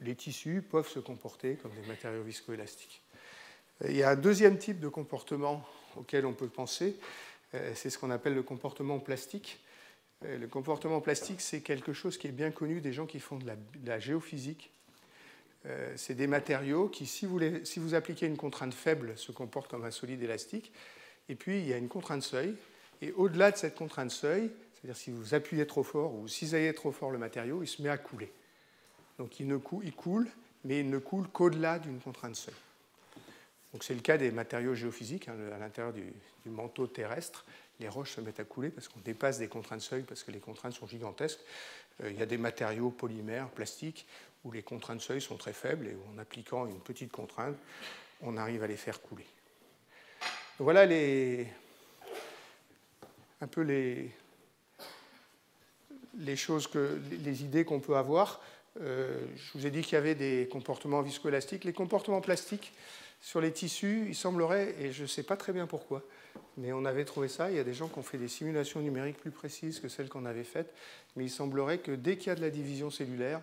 S1: les tissus peuvent se comporter comme des matériaux viscoélastiques. Il y a un deuxième type de comportement auquel on peut penser, c'est ce qu'on appelle le comportement plastique. Le comportement plastique, c'est quelque chose qui est bien connu des gens qui font de la géophysique. C'est des matériaux qui, si vous appliquez une contrainte faible, se comportent comme un solide élastique. Et puis, il y a une contrainte seuil. Et au-delà de cette contrainte seuil, c'est-à-dire si vous appuyez trop fort ou cisaillez trop fort le matériau, il se met à couler. Donc il coule, mais il ne coule qu'au-delà d'une contrainte seuil. Donc c'est le cas des matériaux géophysiques, hein, à l'intérieur du manteau terrestre. Les roches se mettent à couler parce qu'on dépasse des contraintes seuil, parce que les contraintes sont gigantesques. Il y a des matériaux polymères, plastiques, où les contraintes seuil sont très faibles, et en appliquant une petite contrainte, on arrive à les faire couler. Donc voilà un peu les idées qu'on peut avoir. Je vous ai dit qu'il y avait des comportements viscoélastiques. Les comportements plastiques sur les tissus, il semblerait, et je ne sais pas très bien pourquoi, mais on avait trouvé ça. Il y a des gens qui ont fait des simulations numériques plus précises que celles qu'on avait faites, mais il semblerait que dès qu'il y a de la division cellulaire,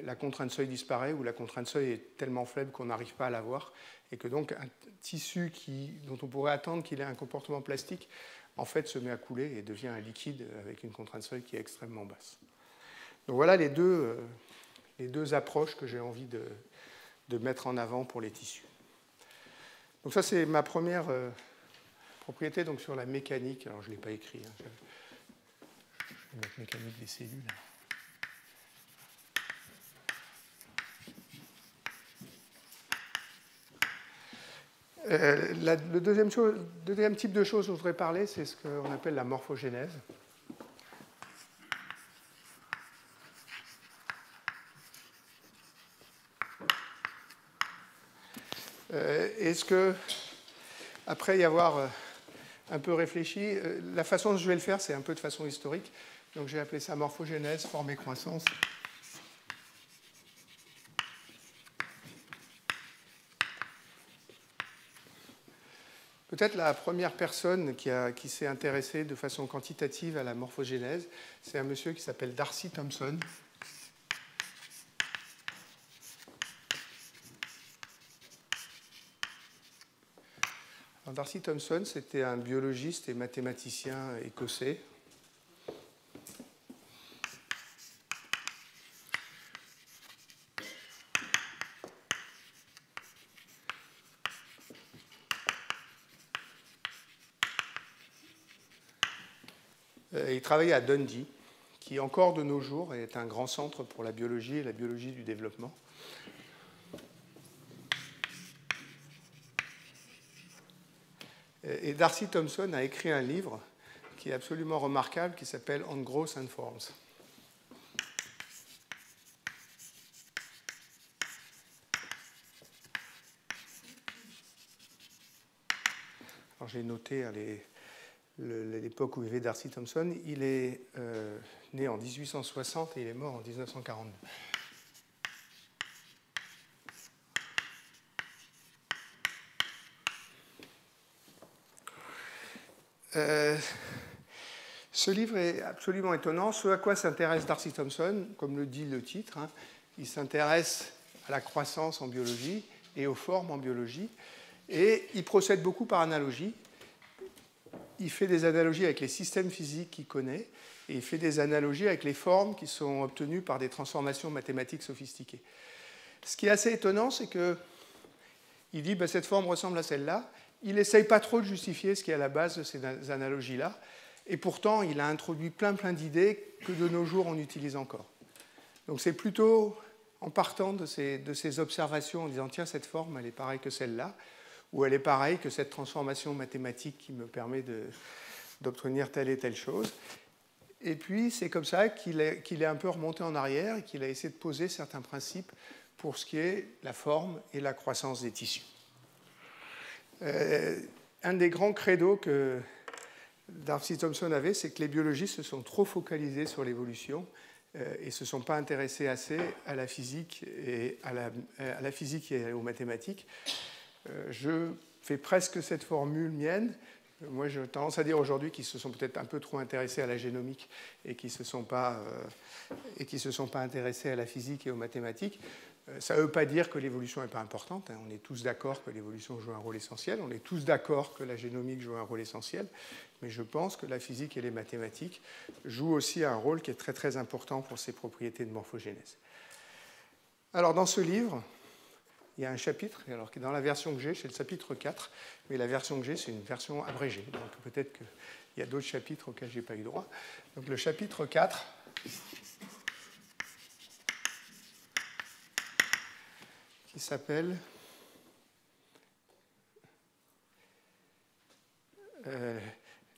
S1: la contrainte seuil disparaît ou la contrainte seuil est tellement faible qu'on n'arrive pas à la voir, et que donc un tissu dont on pourrait attendre qu'il ait un comportement plastique, en fait, se met à couler et devient un liquide avec une contrainte seuil qui est extrêmement basse. Donc voilà les deux approches que j'ai envie de mettre en avant pour les tissus. Donc ça, c'est ma première propriété donc sur la mécanique. Alors, je ne l'ai pas écrit. Hein. Je vais mettre mécanique des cellules. Le deuxième type de choses dont je voudrais parler, c'est ce qu'on appelle la morphogénèse. Est-ce que, après y avoir un peu réfléchi, la façon dont je vais le faire, c'est un peu de façon historique. Donc j'ai appelé ça morphogénèse, forme et croissance. Peut-être la première personne qui s'est intéressée de façon quantitative à la morphogénèse, c'est un monsieur qui s'appelle Darcy Thompson. Alors, Darcy Thompson, c'était un biologiste et mathématicien écossais. Il travaillait à Dundee, qui encore de nos jours est un grand centre pour la biologie et la biologie du développement. Et Darcy Thompson a écrit un livre qui est absolument remarquable, qui s'appelle On Growth and Forms. Alors j'ai noté l'époque où vivait Darcy Thompson. Il est né en 1860 et il est mort en 1942. Ce livre est absolument étonnant. Ce à quoi s'intéresse Darcy Thompson, comme le dit le titre, hein, il s'intéresse à la croissance en biologie et aux formes en biologie, et il procède beaucoup par analogie. Il fait des analogies avec les systèmes physiques qu'il connaît, et il fait des analogies avec les formes qui sont obtenues par des transformations mathématiques sophistiquées. Ce qui est assez étonnant, c'est qu'il dit cette forme ressemble à celle-là. Il n'essaye pas trop de justifier ce qui est à la base de ces analogies-là, et pourtant il a introduit plein d'idées que de nos jours on utilise encore. Donc c'est plutôt en partant de ces observations, en disant tiens, cette forme elle est pareille que celle-là, ou elle est pareille que cette transformation mathématique qui me permet d'obtenir telle et telle chose. Et puis c'est comme ça qu'il est un peu remonté en arrière et qu'il a essayé de poser certains principes pour ce qui est la forme et la croissance des tissus. Un des grands credos que Darcy Thompson avait, c'est que les biologistes se sont trop focalisés sur l'évolution et ne se sont pas intéressés assez à la physique et aux mathématiques. Je fais presque cette formule mienne. Moi, j'ai tendance à dire aujourd'hui qu'ils se sont peut-être un peu trop intéressés à la génomique et qu'ils ne se sont pas intéressés à la physique et aux mathématiques. Ça ne veut pas dire que l'évolution n'est pas importante. On est tous d'accord que l'évolution joue un rôle essentiel. On est tous d'accord que la génomique joue un rôle essentiel. Mais je pense que la physique et les mathématiques jouent aussi un rôle qui est très très important pour ces propriétés de morphogénèse. Alors dans ce livre, il y a un chapitre, alors dans la version que j'ai, c'est le chapitre 4, mais la version que j'ai, c'est une version abrégée. Donc peut-être qu'il y a d'autres chapitres auxquels je n'ai pas eu droit. Donc le chapitre 4, qui s'appelle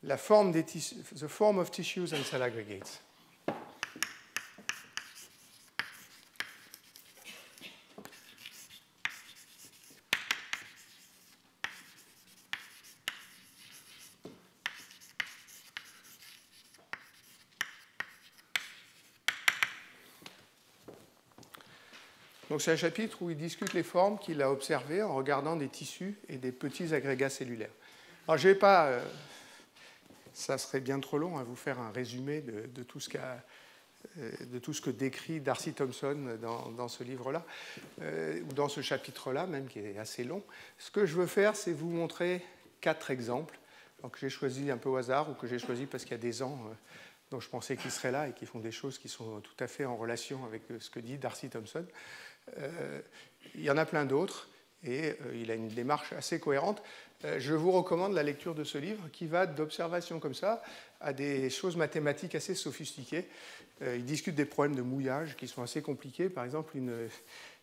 S1: la forme des the form of tissues and cell aggregates. Donc c'est un chapitre où il discute les formes qu'il a observées en regardant des tissus et des petits agrégats cellulaires. Alors je ne vais pas, ça serait bien trop long à vous faire un résumé de tout ce que décrit Darcy Thompson dans ce livre-là, ou dans ce chapitre-là même, qui est assez long. Ce que je veux faire, c'est vous montrer 4 exemples, que j'ai choisis un peu au hasard, ou que j'ai choisis parce qu'il y a des gens dont je pensais qu'ils seraient là et qui font des choses qui sont tout à fait en relation avec ce que dit Darcy Thompson. Il y en a plein d'autres, et il a une démarche assez cohérente. Je vous recommande la lecture de ce livre, qui va d'observations comme ça à des choses mathématiques assez sophistiquées. Il discute des problèmes de mouillage qui sont assez compliqués. Par exemple, une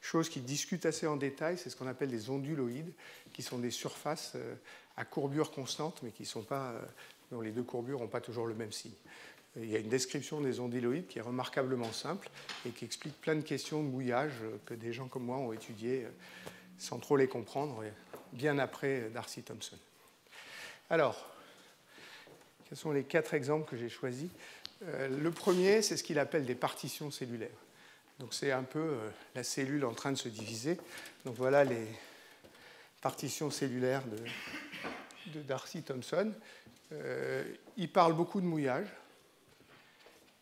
S1: chose qu'il discute assez en détail, c'est ce qu'on appelle des onduloïdes, qui sont des surfaces à courbure constante, mais qui sont pas, dont les deux courbures n'ont pas toujours le même signe. Il y a une description des onduloïdes qui est remarquablement simple et qui explique plein de questions de mouillage que des gens comme moi ont étudiées sans trop les comprendre, bien après Darcy Thompson. Alors, quels sont les 4 exemples que j'ai choisis? Le premier, c'est ce qu'il appelle des partitions cellulaires. Donc c'est un peu la cellule en train de se diviser. Donc voilà les partitions cellulaires de Darcy Thompson. Il parle beaucoup de mouillage.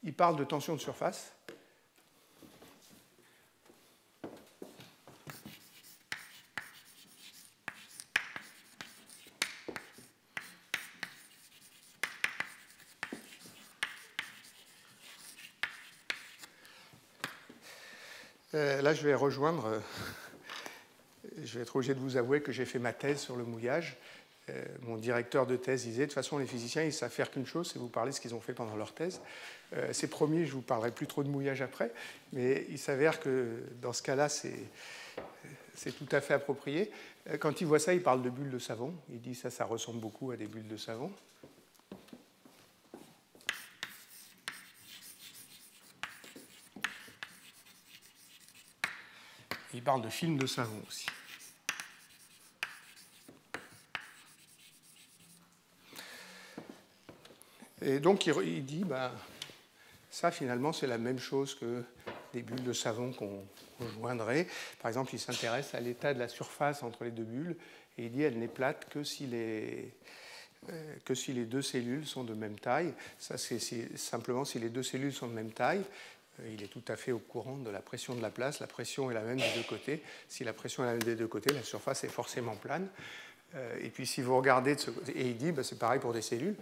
S1: Il parle de tension de surface. Là, je vais rejoindre. Je vais être obligé de vous avouer que j'ai fait ma thèse sur le mouillage. Mon directeur de thèse disait, de toute façon, les physiciens, ils ne savent faire qu'une chose, c'est vous parler de ce qu'ils ont fait pendant leur thèse. C'est promis, je ne vous parlerai plus trop de mouillage après, mais il s'avère que dans ce cas-là, c'est tout à fait approprié. Quand il voit ça, il parle de bulles de savon. Il dit ça ressemble beaucoup à des bulles de savon. Il parle de films de savon aussi. Et donc, il dit, ça, finalement, c'est la même chose que des bulles de savon qu'on joindrait. Par exemple, il s'intéresse à l'état de la surface entre les deux bulles, et il dit, elle n'est plate que si les deux cellules sont de même taille. Ça, c'est simplement si les deux cellules sont de même taille. Il est tout à fait au courant de la pression de la place. La pression est la même des deux côtés. Si la pression est la même des deux côtés, la surface est forcément plane. Et puis si vous regardez, et il dit, c'est pareil pour des cellules,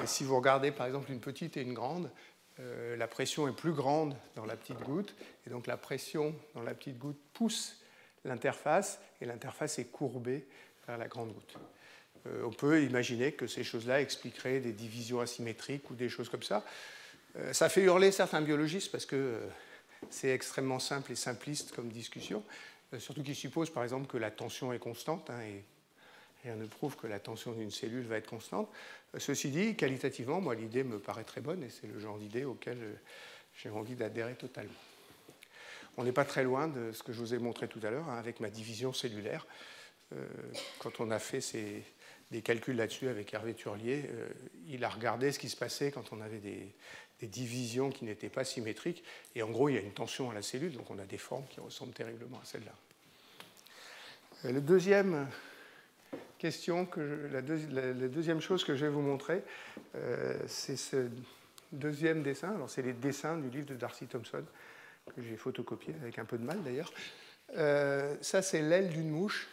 S1: si vous regardez par exemple une petite et une grande, la pression est plus grande dans la petite goutte, et donc la pression dans la petite goutte pousse l'interface, et l'interface est courbée vers la grande goutte. On peut imaginer que ces choses-là expliqueraient des divisions asymétriques ou des choses comme ça. Ça fait hurler certains biologistes parce que c'est extrêmement simple et simpliste comme discussion, surtout qu'ils supposent par exemple que la tension est constante, et rien ne prouve que la tension d'une cellule va être constante. Ceci dit, qualitativement, moi, l'idée me paraît très bonne et c'est le genre d'idée auquel j'ai envie d'adhérer totalement. On n'est pas très loin de ce que je vous ai montré tout à l'heure, avec ma division cellulaire. Quand on a fait des calculs là-dessus avec Hervé Turlier, il a regardé ce qui se passait quand on avait des divisions qui n'étaient pas symétriques. Et en gros, il y a une tension à la cellule, donc on a des formes qui ressemblent terriblement à celle-là. Le deuxième... la deuxième chose que je vais vous montrer, c'est ce deuxième dessin. Alors, c'est les dessins du livre de Darcy Thompson, que j'ai photocopié avec un peu de mal d'ailleurs. Ça, c'est l'aile d'une mouche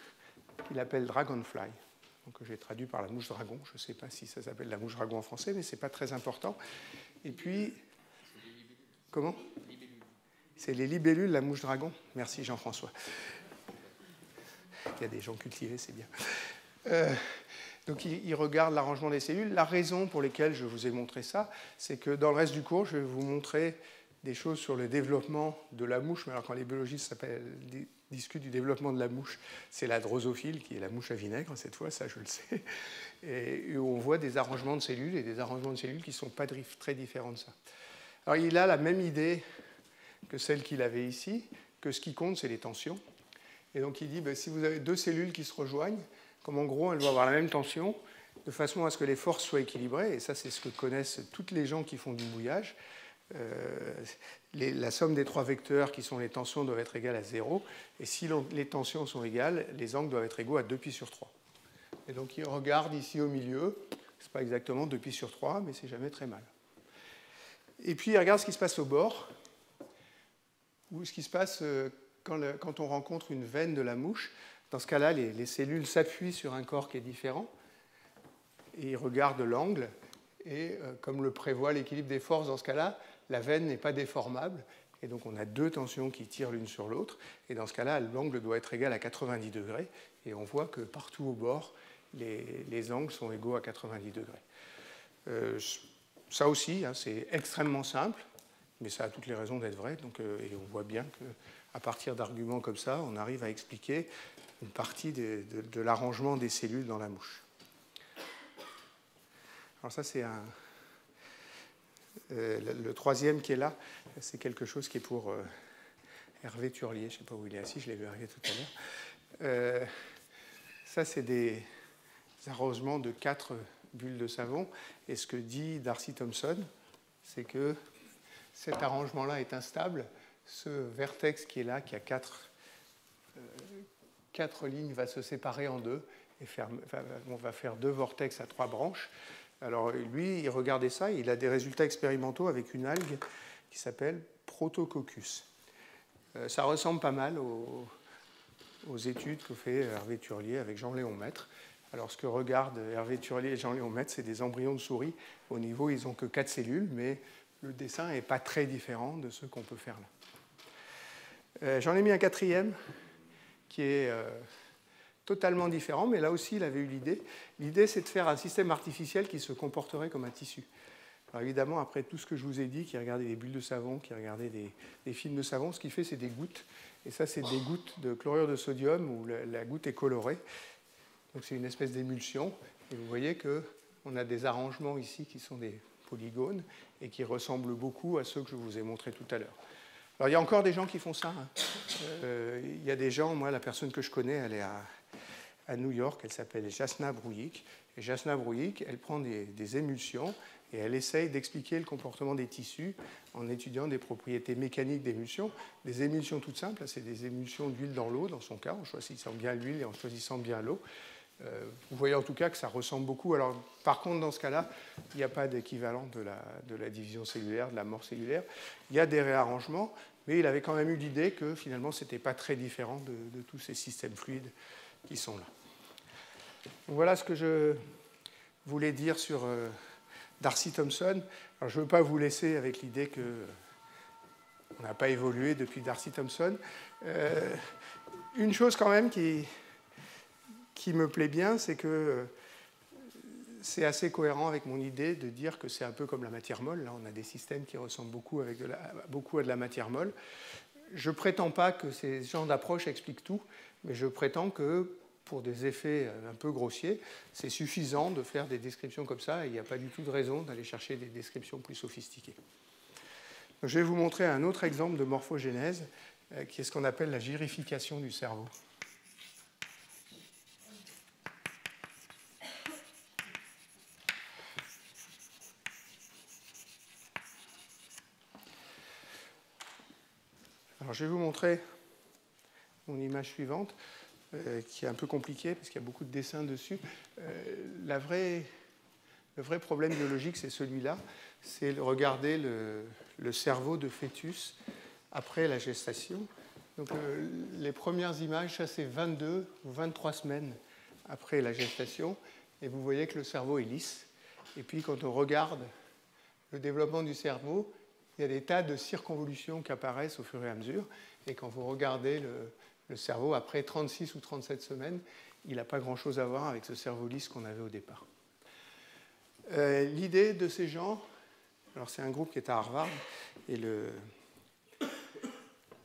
S1: qu'il appelle dragonfly. Donc, j'ai traduit par la mouche dragon. Je ne sais pas si ça s'appelle la mouche dragon en français, mais ce n'est pas très important. Et puis, comment? C'est les libellules, la mouche dragon. Merci Jean-François. Il y a des gens cultivés, c'est bien. Donc, il regarde l'arrangement des cellules. La raison pour laquelle je vous ai montré ça, c'est que dans le reste du cours, je vais vous montrer des choses sur le développement de la mouche. Mais alors, quand les biologistes discutent du développement de la mouche, c'est la drosophile, qui est la mouche à vinaigre, cette fois, ça je le sais. Et on voit des arrangements de cellules, et des arrangements de cellules qui ne sont pas très différents de ça. Alors, il a la même idée que celle qu'il avait ici, que ce qui compte, c'est les tensions. Et donc, il dit, si vous avez deux cellules qui se rejoignent, comme en gros, elles doivent avoir la même tension, de façon à ce que les forces soient équilibrées, et ça, c'est ce que connaissent toutes les gens qui font du mouillage. La somme des trois vecteurs qui sont les tensions doivent être égales à 0, et si les tensions sont égales, les angles doivent être égaux à 2π/3. Et donc, il regarde ici au milieu, c'est pas exactement 2π/3, mais c'est jamais très mal. Et puis, il regarde ce qui se passe au bord, ou ce qui se passe quand on rencontre une veine de la mouche. Dans ce cas-là, les cellules s'appuient sur un corps qui est différent, et il regarde l'angle, et comme le prévoit l'équilibre des forces dans ce cas-là, la veine n'est pas déformable, et donc on a deux tensions qui tirent l'une sur l'autre, et dans ce cas-là, l'angle doit être égal à 90 degrés, et on voit que partout au bord, les angles sont égaux à 90 degrés. Ça aussi, c'est extrêmement simple, mais ça a toutes les raisons d'être vrai, donc, et on voit bien qu'à partir d'arguments comme ça, on arrive à expliquer une partie de l'arrangement des cellules dans la mouche. Alors ça, c'est le troisième qui est là, c'est quelque chose qui est pour Hervé Turlier, je ne sais pas où il est assis, je l'ai vu arriver tout à l'heure. Ça, c'est des arrosements de 4 bulles de savon, et ce que dit Darcy Thompson, c'est que cet arrangement-là est instable. Ce vertex qui est là, qui a 4 lignes, va se séparer en deux, et on va faire 2 vortex à 3 branches. Alors lui, il regardait ça, et il a des résultats expérimentaux avec une algue qui s'appelle Protococcus. Ça ressemble pas mal aux études que fait Hervé Turlier avec Jean-Léon Maître. Alors ce que regardent Hervé Turlier et Jean-Léon Maître, c'est des embryons de souris. Au niveau, ils n'ont que 4 cellules, mais le dessin n'est pas très différent de ceux qu'on peut faire là. J'en ai mis un quatrième qui est totalement différent, mais là aussi, il avait eu l'idée. L'idée, c'est de faire un système artificiel qui se comporterait comme un tissu. Alors évidemment, après tout ce que je vous ai dit, qui regardait des bulles de savon, qui regardait des films de savon, ce qu'il fait, c'est des gouttes. Et ça, c'est des gouttes de chlorure de sodium où la goutte est colorée. Donc c'est une espèce d'émulsion. Et vous voyez qu'on a des arrangements ici qui sont des polygones et qui ressemblent beaucoup à ceux que je vous ai montrés tout à l'heure. Alors il y a encore des gens qui font ça. Il y a des gens, moi, la personne que je connais, elle est à New York, elle s'appelle Jasna Brouillik. Et Jasna Brouillik, elle prend des émulsions et elle essaye d'expliquer le comportement des tissus en étudiant des propriétés mécaniques d'émulsion. Des émulsions toutes simples, c'est des émulsions d'huile dans l'eau, dans son cas, en choisissant bien l'huile et en choisissant bien l'eau. Vous voyez en tout cas que ça ressemble beaucoup. Alors, par contre, dans ce cas-là, il n'y a pas d'équivalent de la division cellulaire, de la mort cellulaire. Il y a des réarrangements, mais il avait quand même eu l'idée que finalement, ce n'était pas très différent de tous ces systèmes fluides qui sont là. Donc, voilà ce que je voulais dire sur Darcy Thompson. Alors, je ne veux pas vous laisser avec l'idée qu'on n'a pas évolué depuis Darcy Thompson. Une chose quand même qui me plaît bien, c'est que c'est assez cohérent avec mon idée de dire que c'est un peu comme la matière molle. Là, on a des systèmes qui ressemblent beaucoup à de la matière molle. Je ne prétends pas que ces genres d'approche expliquent tout, mais je prétends que pour des effets un peu grossiers, c'est suffisant de faire des descriptions comme ça, et il n'y a pas du tout de raison d'aller chercher des descriptions plus sophistiquées. Donc, je vais vous montrer un autre exemple de morphogénèse, qui est ce qu'on appelle la girification du cerveau. Alors, je vais vous montrer mon image suivante, qui est un peu compliquée parce qu'il y a beaucoup de dessins dessus. Le vrai problème biologique, c'est celui-là, c'est de regarder le cerveau de fœtus après la gestation. Donc, les premières images, ça c'est 22 ou 23 semaines après la gestation. Et vous voyez que le cerveau est lisse. Et puis quand on regarde le développement du cerveau, il y a des tas de circonvolutions qui apparaissent au fur et à mesure. Et quand vous regardez le cerveau après 36 ou 37 semaines, il n'a pas grand-chose à voir avec ce cerveau lisse qu'on avait au départ. L'idée de ces gens, alors c'est un groupe qui est à Harvard, et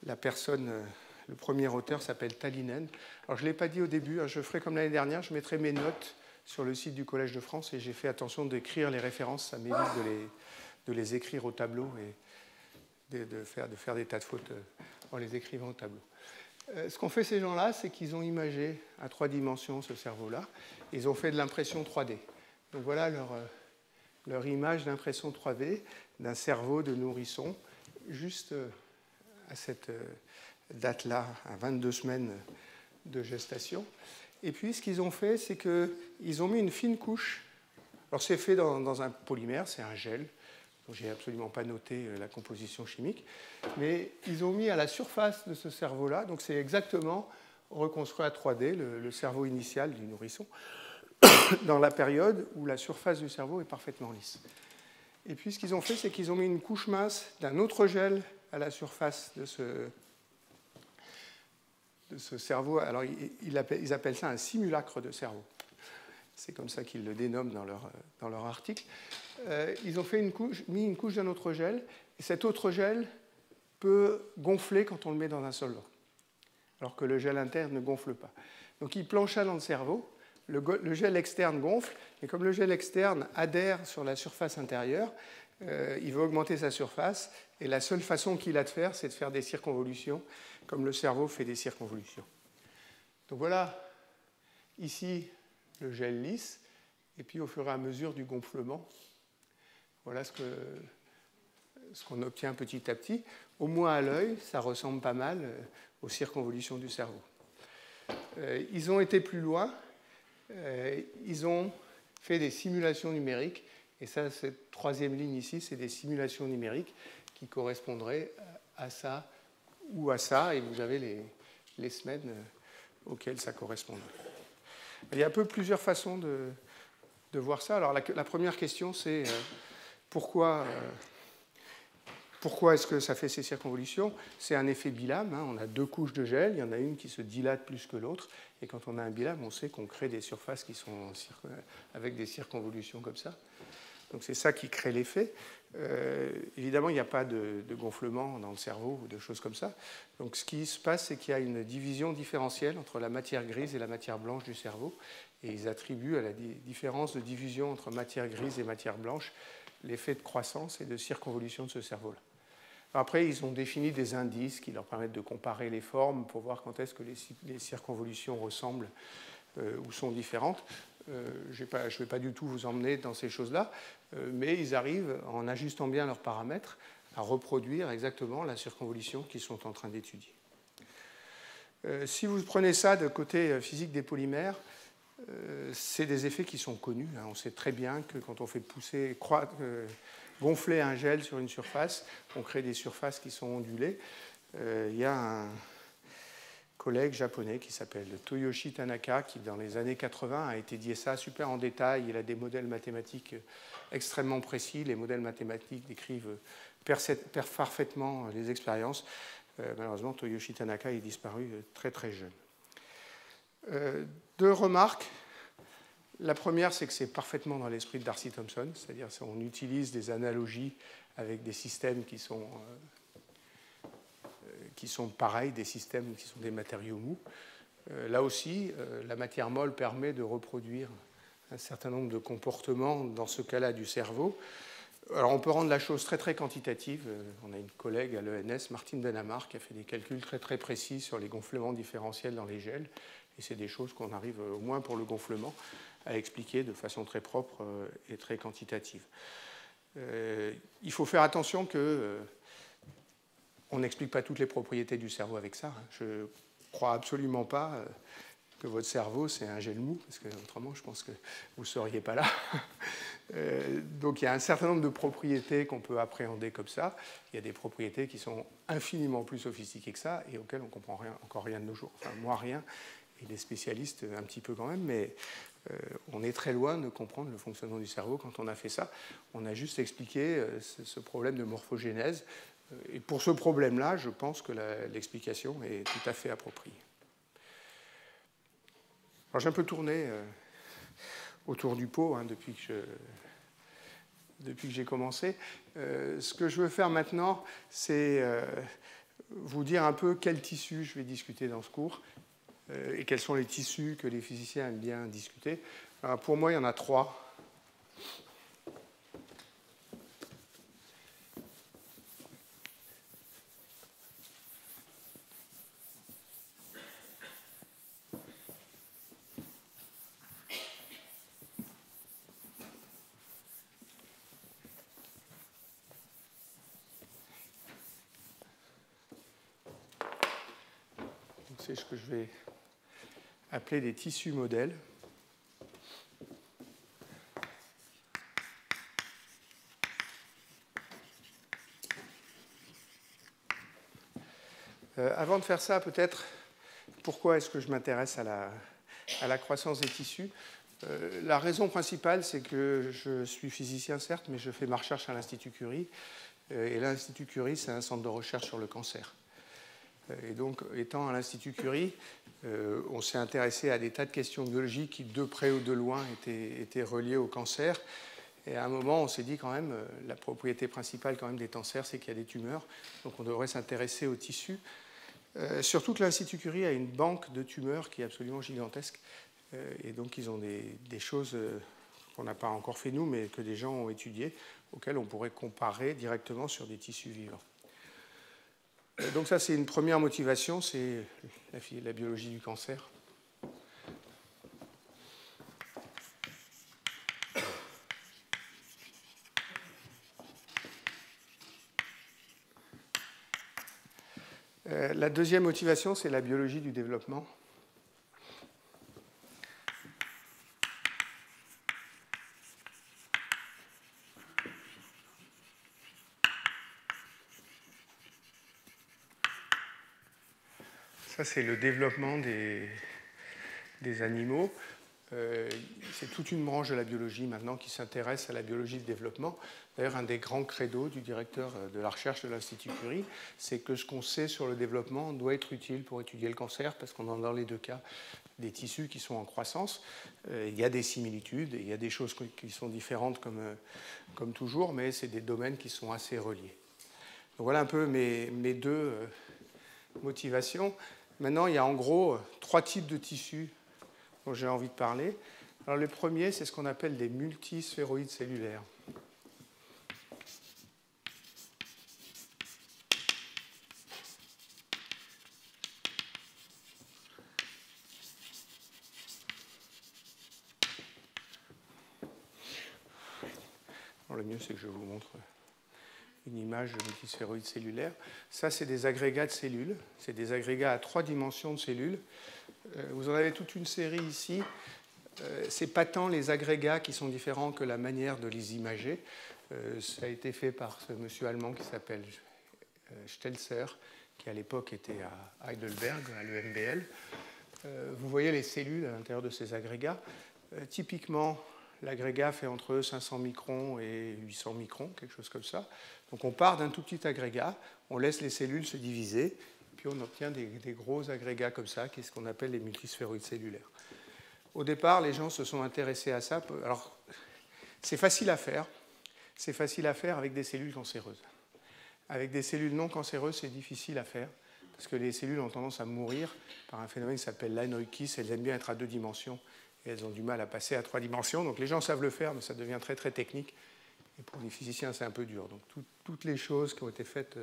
S1: la personne, le premier auteur s'appelle Tallinen. Alors je ne l'ai pas dit au début, je ferai comme l'année dernière, je mettrai mes notes sur le site du Collège de France et j'ai fait attention d'écrire les références, ça m'évite de les écrire au tableau et de faire des tas de fautes en les écrivant au tableau. Ce qu'ont fait ces gens-là, c'est qu'ils ont imagé à 3 dimensions ce cerveau-là. Ils ont fait de l'impression 3D. Donc voilà leur image d'impression 3D d'un cerveau de nourrisson, juste à cette date-là, à 22 semaines de gestation. Et puis, ce qu'ils ont fait, c'est qu'ils ont mis une fine couche. Alors, c'est fait dans un polymère, c'est un gel. Je n'ai absolument pas noté la composition chimique. Mais ils ont mis à la surface de ce cerveau-là, donc c'est exactement reconstruit à 3D, le cerveau initial du nourrisson, dans la période où la surface du cerveau est parfaitement lisse. Et puis, ce qu'ils ont fait, c'est qu'ils ont mis une couche mince d'un autre gel à la surface de ce cerveau. Alors, ils appellent ça un simulacre de cerveau. C'est comme ça qu'ils le dénomment dans leur article. Ils ont mis une couche d'un autre gel, et cet autre gel peut gonfler quand on le met dans un solvant, alors que le gel interne ne gonfle pas. Donc, ils planchent ça dans le cerveau, le gel externe gonfle, et comme le gel externe adhère sur la surface intérieure, il veut augmenter sa surface, et la seule façon qu'il a de faire, c'est de faire des circonvolutions, comme le cerveau fait des circonvolutions. Donc voilà, ici, le gel lisse, et puis au fur et à mesure du gonflement, voilà ce qu'on obtient petit à petit. Au moins à l'œil, ça ressemble pas mal aux circonvolutions du cerveau. Ils ont été plus loin, ils ont fait des simulations numériques, et ça, cette troisième ligne ici, c'est des simulations numériques qui correspondraient à ça ou à ça, et vous avez les semaines auxquelles ça correspond. Il y a un peu plusieurs façons de voir ça. Alors la première question, c'est pourquoi est-ce que ça fait ces circonvolutions? C'est un effet bilame. On a 2 couches de gel, il y en a une qui se dilate plus que l'autre, et quand on a un bilame, on sait qu'on crée des surfaces qui sont avec des circonvolutions comme ça. Donc c'est ça qui crée l'effet. Évidemment, il n'y a pas de gonflement dans le cerveau ou de choses comme ça. Donc ce qui se passe, c'est qu'il y a une division différentielle entre la matière grise et la matière blanche du cerveau. Et ils attribuent à la différence de division entre matière grise et matière blanche l'effet de croissance et de circonvolution de ce cerveau-là. Après, ils ont défini des indices qui leur permettent de comparer les formes pour voir quand est-ce que les circonvolutions ressemblent ou sont différentes. Je ne vais pas du tout vous emmener dans ces choses-là, mais ils arrivent, en ajustant bien leurs paramètres, à reproduire exactement la circonvolution qu'ils sont en train d'étudier. Si vous prenez ça de côté physique des polymères, c'est des effets qui sont connus. On sait très bien que quand on fait gonfler un gel sur une surface, on crée des surfaces qui sont ondulées. Il y a un collègue japonais qui s'appelle Toyoshi Tanaka, qui dans les années 80 a étudié ça super en détail. Il a des modèles mathématiques extrêmement précis. Les modèles mathématiques décrivent parfaitement les expériences. Malheureusement, Toyoshi Tanaka est disparu très très jeune. 2 remarques. La première, c'est que c'est parfaitement dans l'esprit de Darcy Thompson, c'est-à-dire qu'on utilise des analogies avec des systèmes qui sont pareils, des systèmes qui sont des matériaux mous. Là aussi, la matière molle permet de reproduire un certain nombre de comportements, dans ce cas-là, du cerveau. Alors, on peut rendre la chose très, très quantitative. On a une collègue à l'ENS, Martine Benamar, qui a fait des calculs très, très précis sur les gonflements différentiels dans les gels. Et c'est des choses qu'on arrive, au moins pour le gonflement, à expliquer de façon très propre et très quantitative. Il faut faire attention que on n'explique pas toutes les propriétés du cerveau avec ça. Je ne crois absolument pas que votre cerveau, c'est un gel mou, parce que autrement, je pense que vous ne seriez pas là. Donc il y a un certain nombre de propriétés qu'on peut appréhender comme ça. Il y a des propriétés qui sont infiniment plus sophistiquées que ça et auxquelles on ne comprend encore rien de nos jours. Enfin, moi, rien, et les spécialistes un petit peu quand même, mais on est très loin de comprendre le fonctionnement du cerveau quand on a fait ça. On a juste expliqué ce problème de morphogénèse. Et pour ce problème-là, je pense que l'explication est tout à fait appropriée. Alors j'ai un peu tourné autour du pot depuis que j'ai commencé. Ce que je veux faire maintenant, c'est vous dire un peu quels tissus je vais discuter dans ce cours et quels sont les tissus que les physiciens aiment bien discuter. Alors, pour moi, il y en a 3. C'est ce que je vais appeler des tissus modèles. Avant de faire ça, peut-être, pourquoi est-ce que je m'intéresse à la croissance des tissus? La raison principale, c'est que je suis physicien, certes, mais je fais ma recherche à l'Institut Curie. Et l'Institut Curie, c'est un centre de recherche sur le cancer. Et donc, étant à l'Institut Curie, on s'est intéressé à des tas de questions biologiques qui, de près ou de loin, étaient reliées au cancer. Et à un moment, on s'est dit quand même, la propriété principale quand même des cancers, c'est qu'il y a des tumeurs. Donc on devrait s'intéresser aux tissus. Surtout que l'Institut Curie a une banque de tumeurs qui est absolument gigantesque. Et donc ils ont des choses qu'on n'a pas encore fait nous, mais que des gens ont étudiées, auxquelles on pourrait comparer directement sur des tissus vivants. Donc ça, c'est une première motivation, c'est la biologie du cancer. La deuxième motivation, c'est la biologie du développement. Ça, c'est le développement des animaux. C'est toute une branche de la biologie maintenant qui s'intéresse à la biologie de développement. D'ailleurs, un des grands credos du directeur de la recherche de l'Institut Curie, c'est que ce qu'on sait sur le développement doit être utile pour étudier le cancer, parce qu'on a dans les deux cas des tissus qui sont en croissance. Il y a des similitudes, et il y a des choses qui sont différentes comme toujours, mais c'est des domaines qui sont assez reliés. Donc voilà un peu mes deux motivations. Maintenant, il y a en gros 3 types de tissus dont j'ai envie de parler. Alors, le premier, c'est ce qu'on appelle des multisphéroïdes cellulaires. Alors, le mieux, c'est que je vous montre une image de multisphéroïdes cellulaires. Ça, c'est des agrégats de cellules. C'est des agrégats à 3 dimensions de cellules. Vous en avez toute une série ici. C'est pas tant les agrégats qui sont différents que la manière de les imager. Ça a été fait par ce monsieur allemand qui s'appelle Stelzer, qui à l'époque était à Heidelberg, à l'EMBL. Vous voyez les cellules à l'intérieur de ces agrégats. Typiquement, l'agrégat fait entre 500 microns et 800 microns, quelque chose comme ça. Donc on part d'un tout petit agrégat, on laisse les cellules se diviser, puis on obtient des gros agrégats comme ça, qui est ce qu'on appelle les multisphéroïdes cellulaires. Au départ, les gens se sont intéressés à ça. Alors, c'est facile à faire. C'est facile à faire avec des cellules cancéreuses. Avec des cellules non cancéreuses, c'est difficile à faire, parce que les cellules ont tendance à mourir par un phénomène qui s'appelle l'anéoïkis. Elles aiment bien être à 2 dimensions, et elles ont du mal à passer à 3 dimensions. Donc les gens savent le faire, mais ça devient très très technique. Et pour les physiciens, c'est un peu dur. Donc toutes les choses qui ont été faites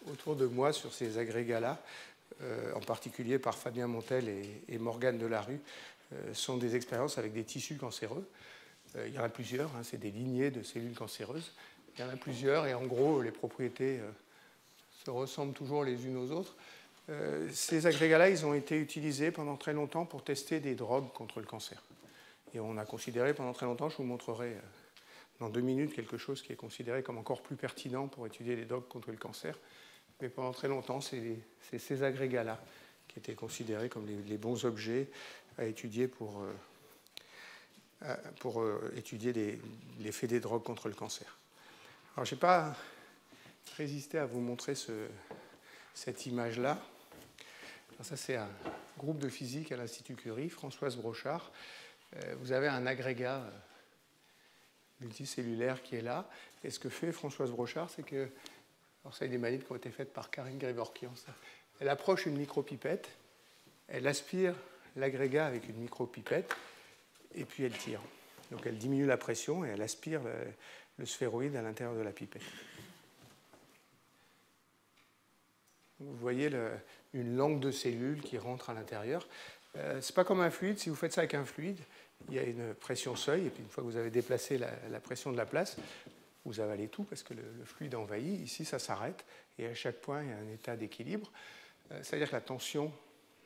S1: autour de moi sur ces agrégats-là, en particulier par Fabien Montel et Morgane Delarue, sont des expériences avec des tissus cancéreux. Il y en a plusieurs, c'est des lignées de cellules cancéreuses. Il y en a plusieurs, et en gros, les propriétés se ressemblent toujours les unes aux autres. Ces agrégats-là, ils ont été utilisés pendant très longtemps pour tester des drogues contre le cancer. Et on a considéré pendant très longtemps, je vous montrerai dans 2 minutes quelque chose qui est considéré comme encore plus pertinent pour étudier les drogues contre le cancer. Mais pendant très longtemps, c'est ces agrégats-là qui étaient considérés comme les bons objets à étudier pour étudier l'effet des drogues contre le cancer. Alors, je n'ai pas résisté à vous montrer cette image-là. Ça, c'est un groupe de physique à l'Institut Curie, Françoise Brochard. Vous avez un agrégat multicellulaire qui est là. Et ce que fait Françoise Brochard, c'est que, alors ça, il y a des manips qui ont été faites par Karine Grigorkian. Elle approche une micropipette, elle aspire l'agrégat avec une micropipette, et puis elle tire. Donc elle diminue la pression et elle aspire le sphéroïde à l'intérieur de la pipette. Vous voyez une langue de cellules qui rentre à l'intérieur. Ce n'est pas comme un fluide. Si vous faites ça avec un fluide, il y a une pression seuil, et puis une fois que vous avez déplacé la pression de la place, vous avalez tout parce que le fluide envahit. Ici, ça s'arrête, et à chaque point, il y a un état d'équilibre. C'est-à-dire que la tension,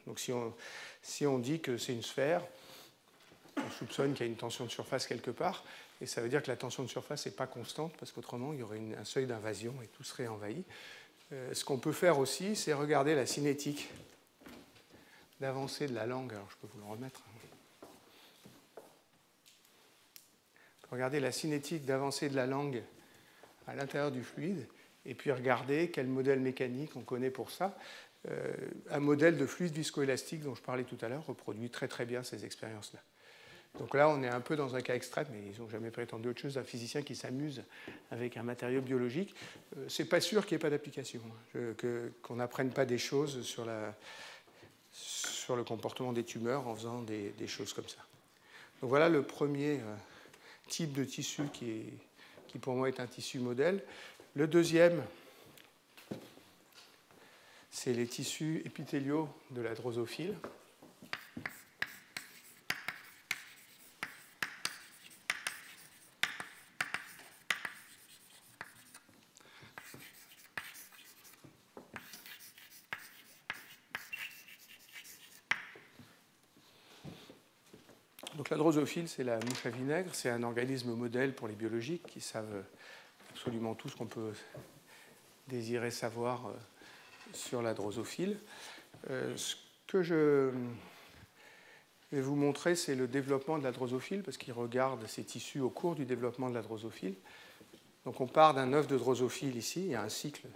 S1: donc si on dit que c'est une sphère, on soupçonne qu'il y a une tension de surface quelque part, et ça veut dire que la tension de surface n'est pas constante, parce qu'autrement, il y aurait un seuil d'invasion et tout serait envahi. Ce qu'on peut faire aussi, c'est regarder la cinétique d'avancée de la langue. Alors, je peux vous le remettre. Regardez la cinétique d'avancée de la langue à l'intérieur du fluide, et puis regardez quel modèle mécanique on connaît pour ça. Un modèle de fluide viscoélastique dont je parlais tout à l'heure reproduit très très bien ces expériences-là. Donc là, on est un peu dans un cas extrême, mais ils n'ont jamais prétendu autre chose d'un physicien qui s'amuse avec un matériau biologique. C'est pas sûr qu'il n'y ait pas d'application, qu'on n'apprenne pas des choses sur le comportement des tumeurs en faisant des choses comme ça. Donc voilà le premier type de tissu qui pour moi est un tissu modèle. Le deuxième, c'est les tissus épithéliaux de la drosophile. Donc la drosophile, c'est la mouche à vinaigre, c'est un organisme modèle pour les biologiques qui savent absolument tout ce qu'on peut désirer savoir sur la drosophile. Ce que je vais vous montrer, c'est le développement de la drosophile, parce qu'il regarde ces tissus au cours du développement de la drosophile. Donc on part d'un œuf de drosophile ici, il y a un cycle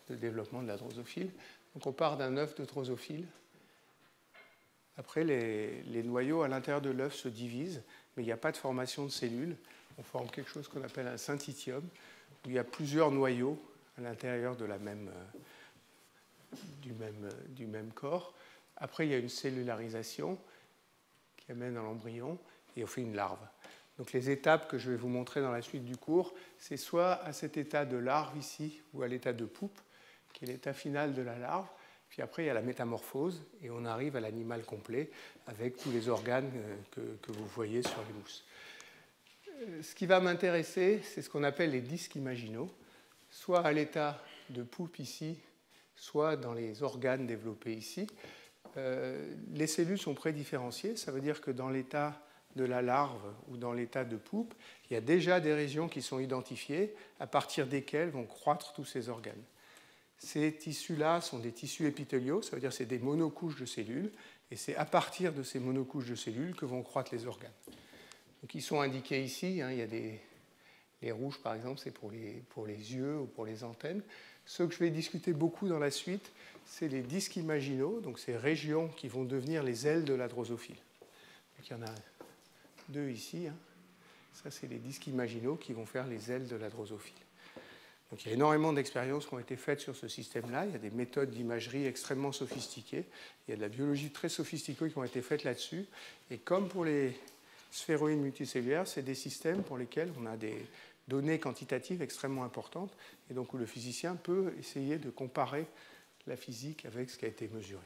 S1: de développement de la drosophile. Donc on part d'un œuf de drosophile. Après, les noyaux à l'intérieur de l'œuf se divisent, mais il n'y a pas de formation de cellules. On forme quelque chose qu'on appelle un syncytium, où il y a plusieurs noyaux à l'intérieur de du même corps. Après, il y a une cellularisation qui amène à l'embryon, et on fait une larve. Donc les étapes que je vais vous montrer dans la suite du cours, c'est soit à cet état de larve ici, ou à l'état de poupe, qui est l'état final de la larve. Puis après, il y a la métamorphose, et on arrive à l'animal complet avec tous les organes que vous voyez sur les mousses. Ce qui va m'intéresser, c'est ce qu'on appelle les disques imaginaux, soit à l'état de poupe ici, soit dans les organes développés ici. Les cellules sont prédifférenciées, ça veut dire que dans l'état de la larve ou dans l'état de poupe, il y a déjà des régions qui sont identifiées à partir desquelles vont croître tous ces organes. Ces tissus-là sont des tissus épithéliaux, ça veut dire que c'est des monocouches de cellules, et c'est à partir de ces monocouches de cellules que vont croître les organes. Donc ils sont indiqués ici, il y a les rouges par exemple, c'est pour les yeux ou pour les antennes. Ce que je vais discuter beaucoup dans la suite, c'est les disques imaginaux, donc ces régions qui vont devenir les ailes de la drosophile. Donc il y en a deux ici, ça c'est les disques imaginaux qui vont faire les ailes de la drosophile. Donc il y a énormément d'expériences qui ont été faites sur ce système-là. Il y a des méthodes d'imagerie extrêmement sophistiquées. Il y a de la biologie très sophistiquée qui ont été faites là-dessus. Et comme pour les sphéroïdes multicellulaires, c'est des systèmes pour lesquels on a des données quantitatives extrêmement importantes, et donc où le physicien peut essayer de comparer la physique avec ce qui a été mesuré.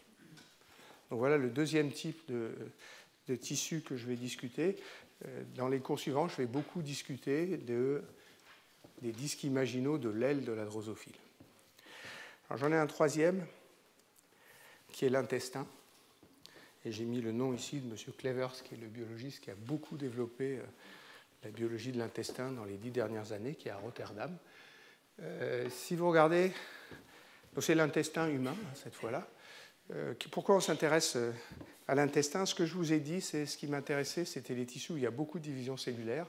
S1: Donc voilà le deuxième type de tissu que je vais discuter. Dans les cours suivants, je vais beaucoup discuter des disques imaginaux de l'aile de la drosophile. Alors j'en ai un troisième, qui est l'intestin. Et j'ai mis le nom ici de M. Clevers, qui est le biologiste qui a beaucoup développé la biologie de l'intestin dans les 10 dernières années, qui est à Rotterdam. Si vous regardez, c'est l'intestin humain, cette fois-là. Pourquoi on s'intéresse à l'intestin? Ce que je vous ai dit, c'est ce qui m'intéressait, c'était les tissus où il y a beaucoup de divisions cellulaires.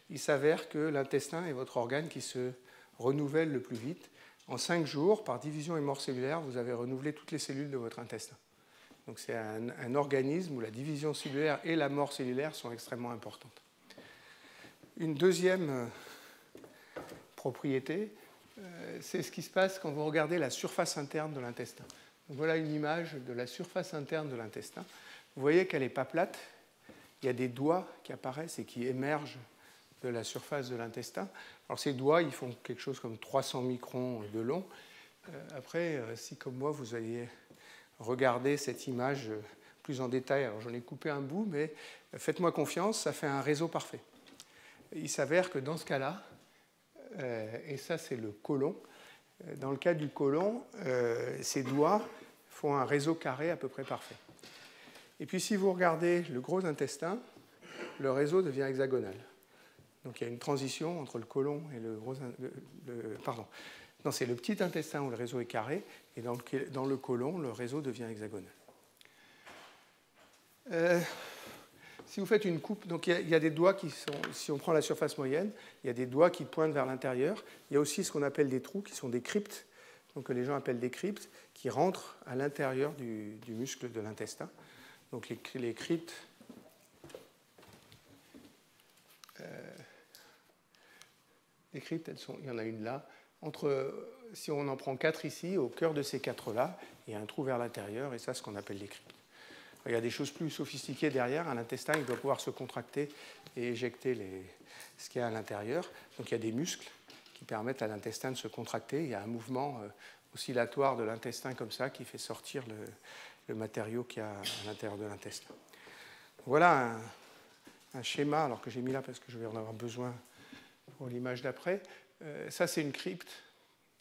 S1: Il s'avère que l'intestin est votre organe qui se renouvelle le plus vite. En 5 jours, par division et mort cellulaire, vous avez renouvelé toutes les cellules de votre intestin. Donc c'est un organisme où la division cellulaire et la mort cellulaire sont extrêmement importantes. Une deuxième propriété, c'est ce qui se passe quand vous regardez la surface interne de l'intestin. Donc voilà une image de la surface interne de l'intestin. Vous voyez qu'elle n'est pas plate. Il y a des doigts qui apparaissent et qui émergent de la surface de l'intestin. Alors ces doigts, ils font quelque chose comme 300 microns de long. Après, si comme moi, vous alliez regarder cette image plus en détail, alors j'en ai coupé un bout, mais faites-moi confiance, ça fait un réseau parfait. Il s'avère que dans ce cas-là, et ça c'est le côlon, dans le cas du côlon, ces doigts font un réseau carré à peu près parfait. Et puis si vous regardez le gros intestin, le réseau devient hexagonal. Donc il y a une transition entre le côlon et le gros pardon. Non, c'est le petit intestin où le réseau est carré, et dans le côlon, le réseau devient hexagonal. Si vous faites une coupe, donc il y a des doigts qui sont, si on prend la surface moyenne, il y a des doigts qui pointent vers l'intérieur. Il y a aussi ce qu'on appelle des trous, qui sont des cryptes, donc que les gens appellent des cryptes, qui rentrent à l'intérieur du muscle de l'intestin. Donc les cryptes, il y en a une là. Si on en prend 4 ici, au cœur de ces 4-là, il y a un trou vers l'intérieur, et ça, c'est ce qu'on appelle les cryptes. Il y a des choses plus sophistiquées derrière. Un intestin, il doit pouvoir se contracter et éjecter ce qu'il y a à l'intérieur. Donc il y a des muscles qui permettent à l'intestin de se contracter. Il y a un mouvement oscillatoire de l'intestin comme ça qui fait sortir le matériau qu'il y a à l'intérieur de l'intestin. Voilà un schéma, alors que j'ai mis là parce que je vais en avoir besoin pour l'image d'après. Ça, c'est une crypte.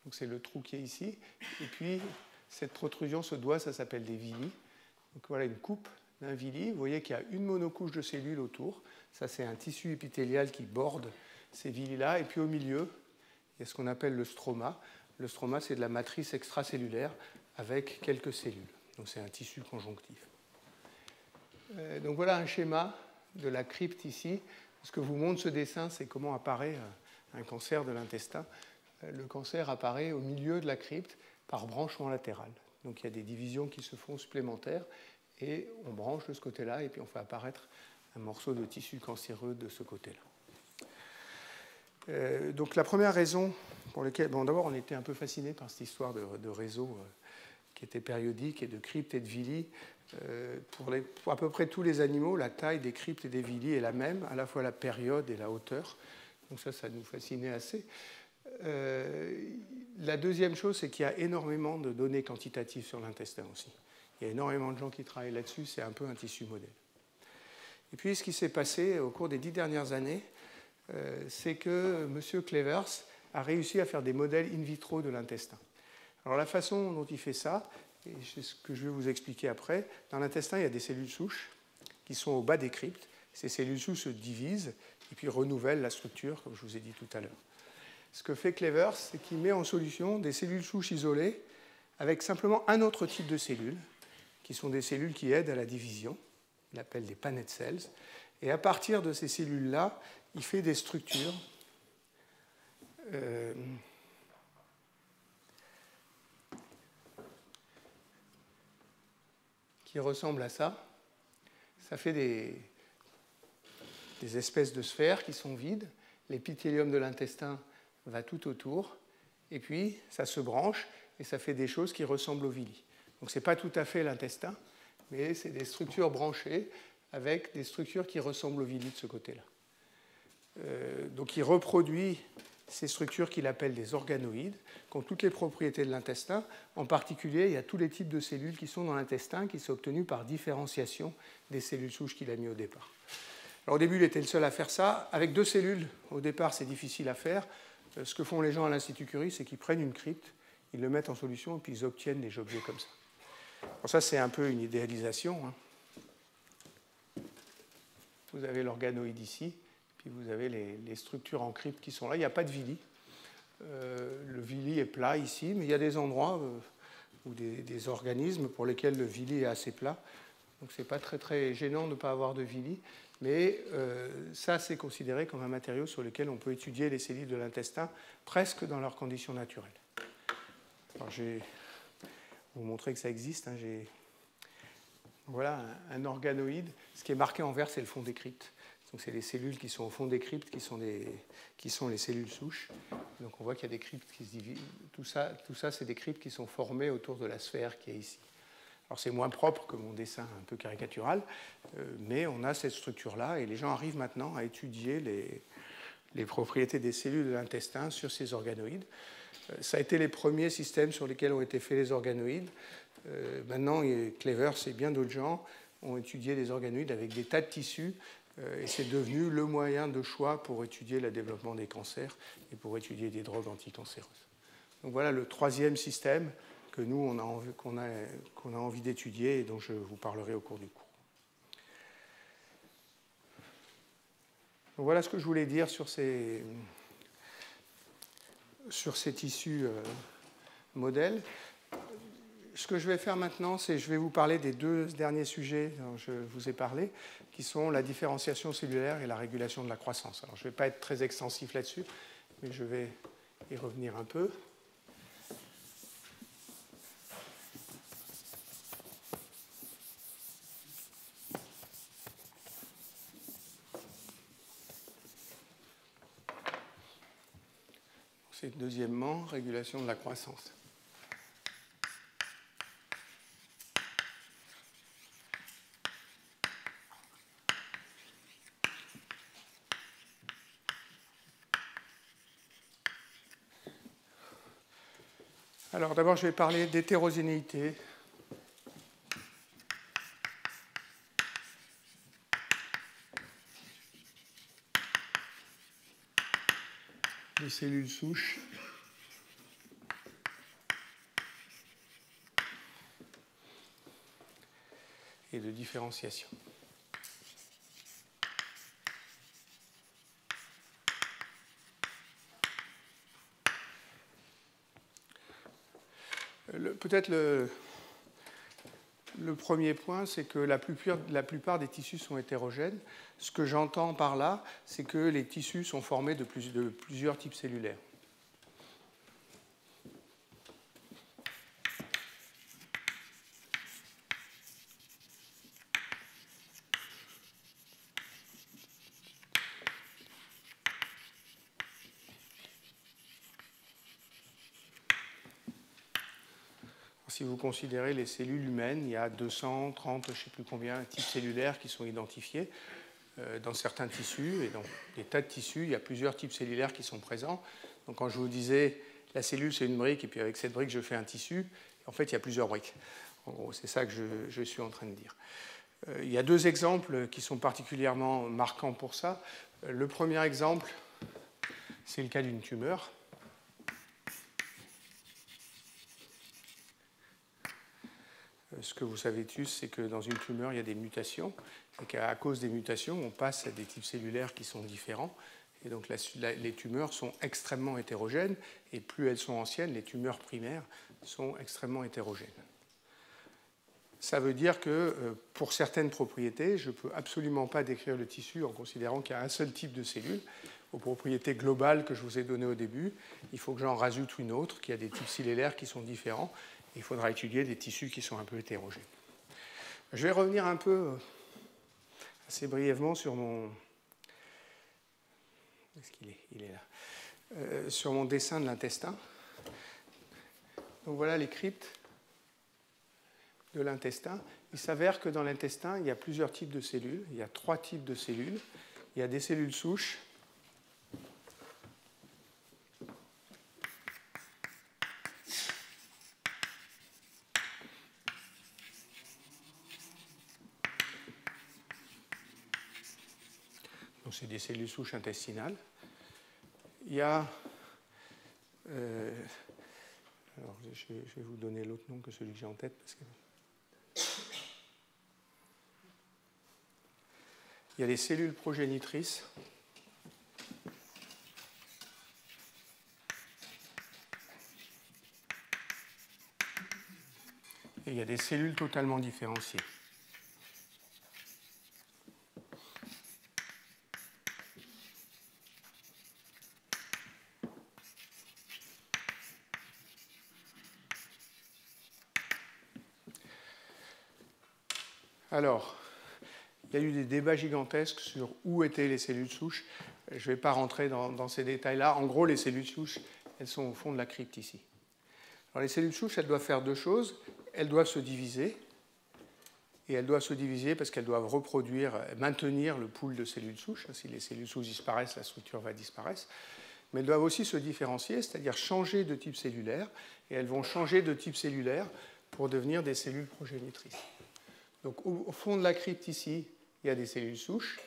S1: Donc c'est le trou qui est ici. Et puis, cette protrusion, ce doigt, ça s'appelle des villi. Donc voilà une coupe d'un villi. Vous voyez qu'il y a une monocouche de cellules autour. Ça, c'est un tissu épithélial qui borde ces villi-là. Et puis au milieu, il y a ce qu'on appelle le stroma. Le stroma, c'est de la matrice extracellulaire avec quelques cellules. Donc c'est un tissu conjonctif. Donc voilà un schéma de la crypte ici. Ce que vous montre ce dessin, c'est comment apparaît un cancer de l'intestin. Le cancer apparaît au milieu de la crypte par branchement latéral. Donc il y a des divisions qui se font supplémentaires et on branche de ce côté-là et puis on fait apparaître un morceau de tissu cancéreux de ce côté-là. Donc la première raison pour laquelle... Bon, d'abord, on était un peu fasciné par cette histoire de réseau qui était périodique et de cryptes et de villi. Pour à peu près tous les animaux, la taille des cryptes et des villi est la même, à la fois la période et la hauteur. Donc ça nous fascinait assez. La deuxième chose, c'est qu'il y a énormément de données quantitatives sur l'intestin aussi. Il y a énormément de gens qui travaillent là-dessus, c'est un peu un tissu modèle. Et puis ce qui s'est passé au cours des 10 dernières années, c'est que M. Clevers a réussi à faire des modèles in vitro de l'intestin. Alors la façon dont il fait ça, et c'est ce que je vais vous expliquer après, dans l'intestin, il y a des cellules souches qui sont au bas des cryptes. Ces cellules souches se divisent et puis renouvellent la structure, comme je vous ai dit tout à l'heure. Ce que fait Clevers, c'est qu'il met en solution des cellules souches isolées avec simplement un autre type de cellules, qui sont des cellules qui aident à la division. Il appelle des Paneth cells. Et à partir de ces cellules-là, il fait des structures qui ressemblent à ça. Ça fait des espèces de sphères qui sont vides. L'épithélium de l'intestin va tout autour, et puis ça se branche, et ça fait des choses qui ressemblent au villi. Donc ce n'est pas tout à fait l'intestin, mais c'est des structures branchées avec des structures qui ressemblent au villi de ce côté-là. Donc il reproduit ces structures qu'il appelle des organoïdes, qui ont toutes les propriétés de l'intestin. En particulier, il y a tous les types de cellules qui sont dans l'intestin, qui sont obtenues par différenciation des cellules souches qu'il a mis au départ. Alors au début, il était le seul à faire ça. Avec 2 cellules, au départ, c'est difficile à faire. Ce que font les gens à l'Institut Curie, c'est qu'ils prennent une crypte, ils le mettent en solution, et puis ils obtiennent des objets comme ça. Alors ça, c'est un peu une idéalisation. Vous avez l'organoïde ici, Puis vous avez les structures en crypte qui sont là. Il n'y a pas de villi. Le villi est plat ici, mais il y a des endroits ou des organismes pour lesquels le villi est assez plat. Donc ce n'est pas très, très gênant de ne pas avoir de villi. Mais ça, c'est considéré comme un matériau sur lequel on peut étudier les cellules de l'intestin presque dans leurs conditions naturelles. Alors, je vais vous montrer que ça existe. Voilà un organoïde. Ce qui est marqué en vert, c'est le fond des cryptes. Donc, c'est les cellules qui sont au fond des cryptes qui sont les cellules souches. Donc, on voit qu'il y a des cryptes qui se divisent. Tout ça, c'est des cryptes qui sont formées autour de la sphère qui est ici. Alors, c'est moins propre que mon dessin un peu caricatural, mais on a cette structure-là et les gens arrivent maintenant à étudier les propriétés des cellules de l'intestin sur ces organoïdes. Ça a été les premiers systèmes sur lesquels ont été faits les organoïdes. Maintenant, Clevers et bien d'autres gens ont étudié les organoïdes avec des tas de tissus et c'est devenu le moyen de choix pour étudier le développement des cancers et pour étudier des drogues anticancéreuses. Donc voilà le troisième système que nous, qu'on a envie d'étudier et dont je vous parlerai au cours du cours. Donc voilà ce que je voulais dire sur ces tissus modèles. Ce que je vais faire maintenant, c'est je vais vous parler des deux derniers sujets dont je vous ai parlé, qui sont la différenciation cellulaire et la régulation de la croissance. Alors, je ne vais pas être très extensif là-dessus, mais je vais y revenir un peu. C'est deuxièmement, régulation de la croissance. Alors d'abord, je vais parler d'hétérogénéité. Des cellules souches. Et de différenciation. Peut-être le premier point, c'est que la plupart des tissus sont hétérogènes. Ce que j'entends par là, c'est que les tissus sont formés de plusieurs types cellulaires. Si vous considérez les cellules humaines, il y a 230, je ne sais plus combien, types cellulaires qui sont identifiés dans certains tissus. Et dans des tas de tissus, il y a plusieurs types cellulaires qui sont présents. Donc quand je vous disais, la cellule, c'est une brique, et puis avec cette brique, je fais un tissu, en fait, il y a plusieurs briques. En gros, c'est ça que je suis en train de dire. Il y a deux exemples qui sont particulièrement marquants pour ça. Le premier exemple, c'est le cas d'une tumeur. Ce que vous savez tous, c'est que dans une tumeur, il y a des mutations, et qu'à cause des mutations, on passe à des types cellulaires qui sont différents. Et donc les tumeurs sont extrêmement hétérogènes, et plus elles sont anciennes, les tumeurs primaires sont extrêmement hétérogènes. Ça veut dire que pour certaines propriétés, je ne peux absolument pas décrire le tissu en considérant qu'il y a un seul type de cellule. Aux propriétés globales que je vous ai données au début, il faut que j'en rajoute une autre, qui a des types cellulaires qui sont différents. Il faudra étudier des tissus qui sont un peu hétérogènes. Je vais revenir un peu, assez brièvement, sur mon... Est-ce qu'il est ? Il est là. Sur mon dessin de l'intestin. Donc voilà les cryptes de l'intestin. Il s'avère que dans l'intestin, il y a plusieurs types de cellules. Il y a 3 types de cellules. Il y a des cellules souches. Donc c'est des cellules souches intestinales. Il y a... alors je vais vous donner l'autre nom que celui que j'ai en tête. Parce que... Il y a les cellules progénitrices. et il y a des cellules totalement différenciées. Alors, il y a eu des débats gigantesques sur où étaient les cellules souches. Je ne vais pas rentrer dans ces détails-là. En gros, les cellules souches, elles sont au fond de la crypte ici. Alors, les cellules souches, elles doivent faire deux choses. Elles doivent se diviser. Et elles doivent se diviser parce qu'elles doivent maintenir le pool de cellules souches. Si les cellules souches disparaissent, la structure va disparaître. Mais elles doivent aussi se différencier, c'est-à-dire changer de type cellulaire. Et elles vont changer de type cellulaire pour devenir des cellules progénitrices. Donc, au fond de la crypte ici, il y a des cellules souches.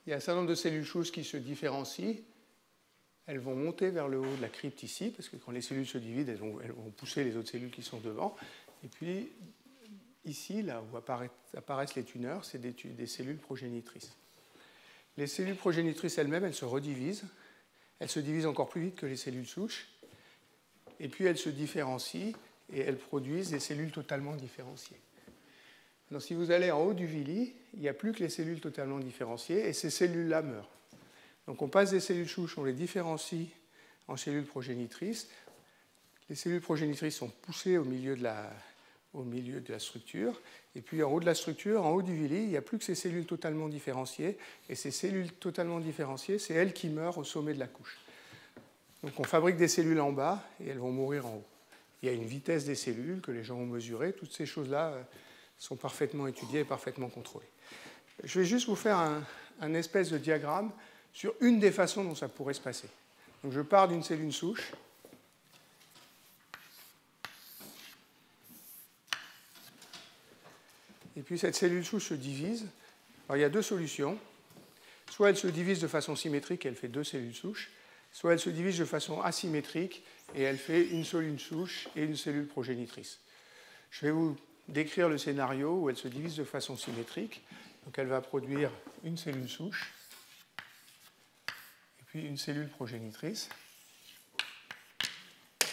S1: Il y a un certain nombre de cellules souches qui se différencient. Elles vont monter vers le haut de la crypte ici, parce que quand les cellules se divident, elles vont pousser les autres cellules qui sont devant. Et puis, ici, là où apparaissent les tuneurs, c'est des cellules progénitrices. Les cellules progénitrices elles-mêmes, elles se redivisent. Elles se divisent encore plus vite que les cellules souches. Et puis, elles se différencient et elles produisent des cellules totalement différenciées. Alors, si vous allez en haut du villi, il n'y a plus que les cellules totalement différenciées et ces cellules-là meurent. Donc on passe des cellules souches, on les différencie en cellules progénitrices. Les cellules progénitrices sont poussées au milieu de la structure. Et puis en haut de la structure, en haut du villi, il n'y a plus que ces cellules totalement différenciées. Et ces cellules totalement différenciées, c'est elles qui meurent au sommet de la couche. Donc on fabrique des cellules en bas et elles vont mourir en haut. Il y a une vitesse des cellules que les gens ont mesurée. Toutes ces choses-là sont parfaitement étudiées et parfaitement contrôlées. Je vais juste vous faire un espèce de diagramme sur une des façons dont ça pourrait se passer. Donc je pars d'une cellule souche. Et puis cette cellule souche se divise. Alors il y a deux solutions. Soit elle se divise de façon symétrique et elle fait deux cellules souches, soit elle se divise de façon asymétrique et elle fait une cellule souche et une cellule progénitrice. Je vais vous décrire le scénario où elle se divise de façon symétrique. Donc elle va produire une cellule souche et puis une cellule progénitrice. Il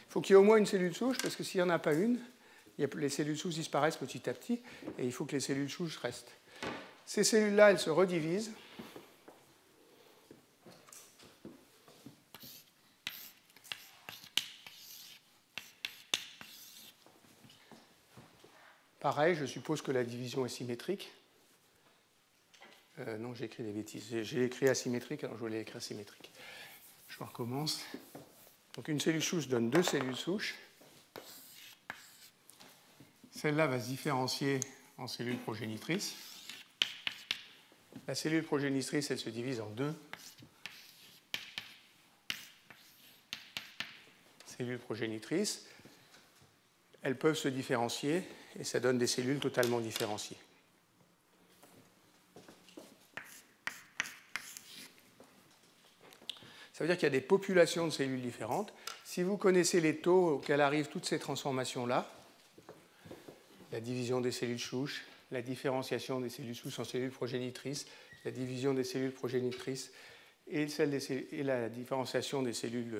S1: faut qu'il y ait au moins une cellule souche parce que s'il n'y en a pas une, les cellules souches disparaissent petit à petit et il faut que les cellules souches restent. Ces cellules-là, elles se redivisent. Pareil, je suppose que la division est symétrique. Non, j'ai écrit des bêtises. J'ai écrit asymétrique, alors je voulais écrire symétrique. Je recommence. Donc une cellule souche donne deux cellules souches. Celle-là va se différencier en cellule progénitrice. La cellule progénitrice, elle se divise en deux cellules progénitrices. Elles peuvent se différencier et ça donne des cellules totalement différenciées. Ça veut dire qu'il y a des populations de cellules différentes. Si vous connaissez les taux auxquels arrivent toutes ces transformations-là, la division des cellules souches, la différenciation des cellules souches en cellules progénitrices, la division des cellules progénitrices et la différenciation des cellules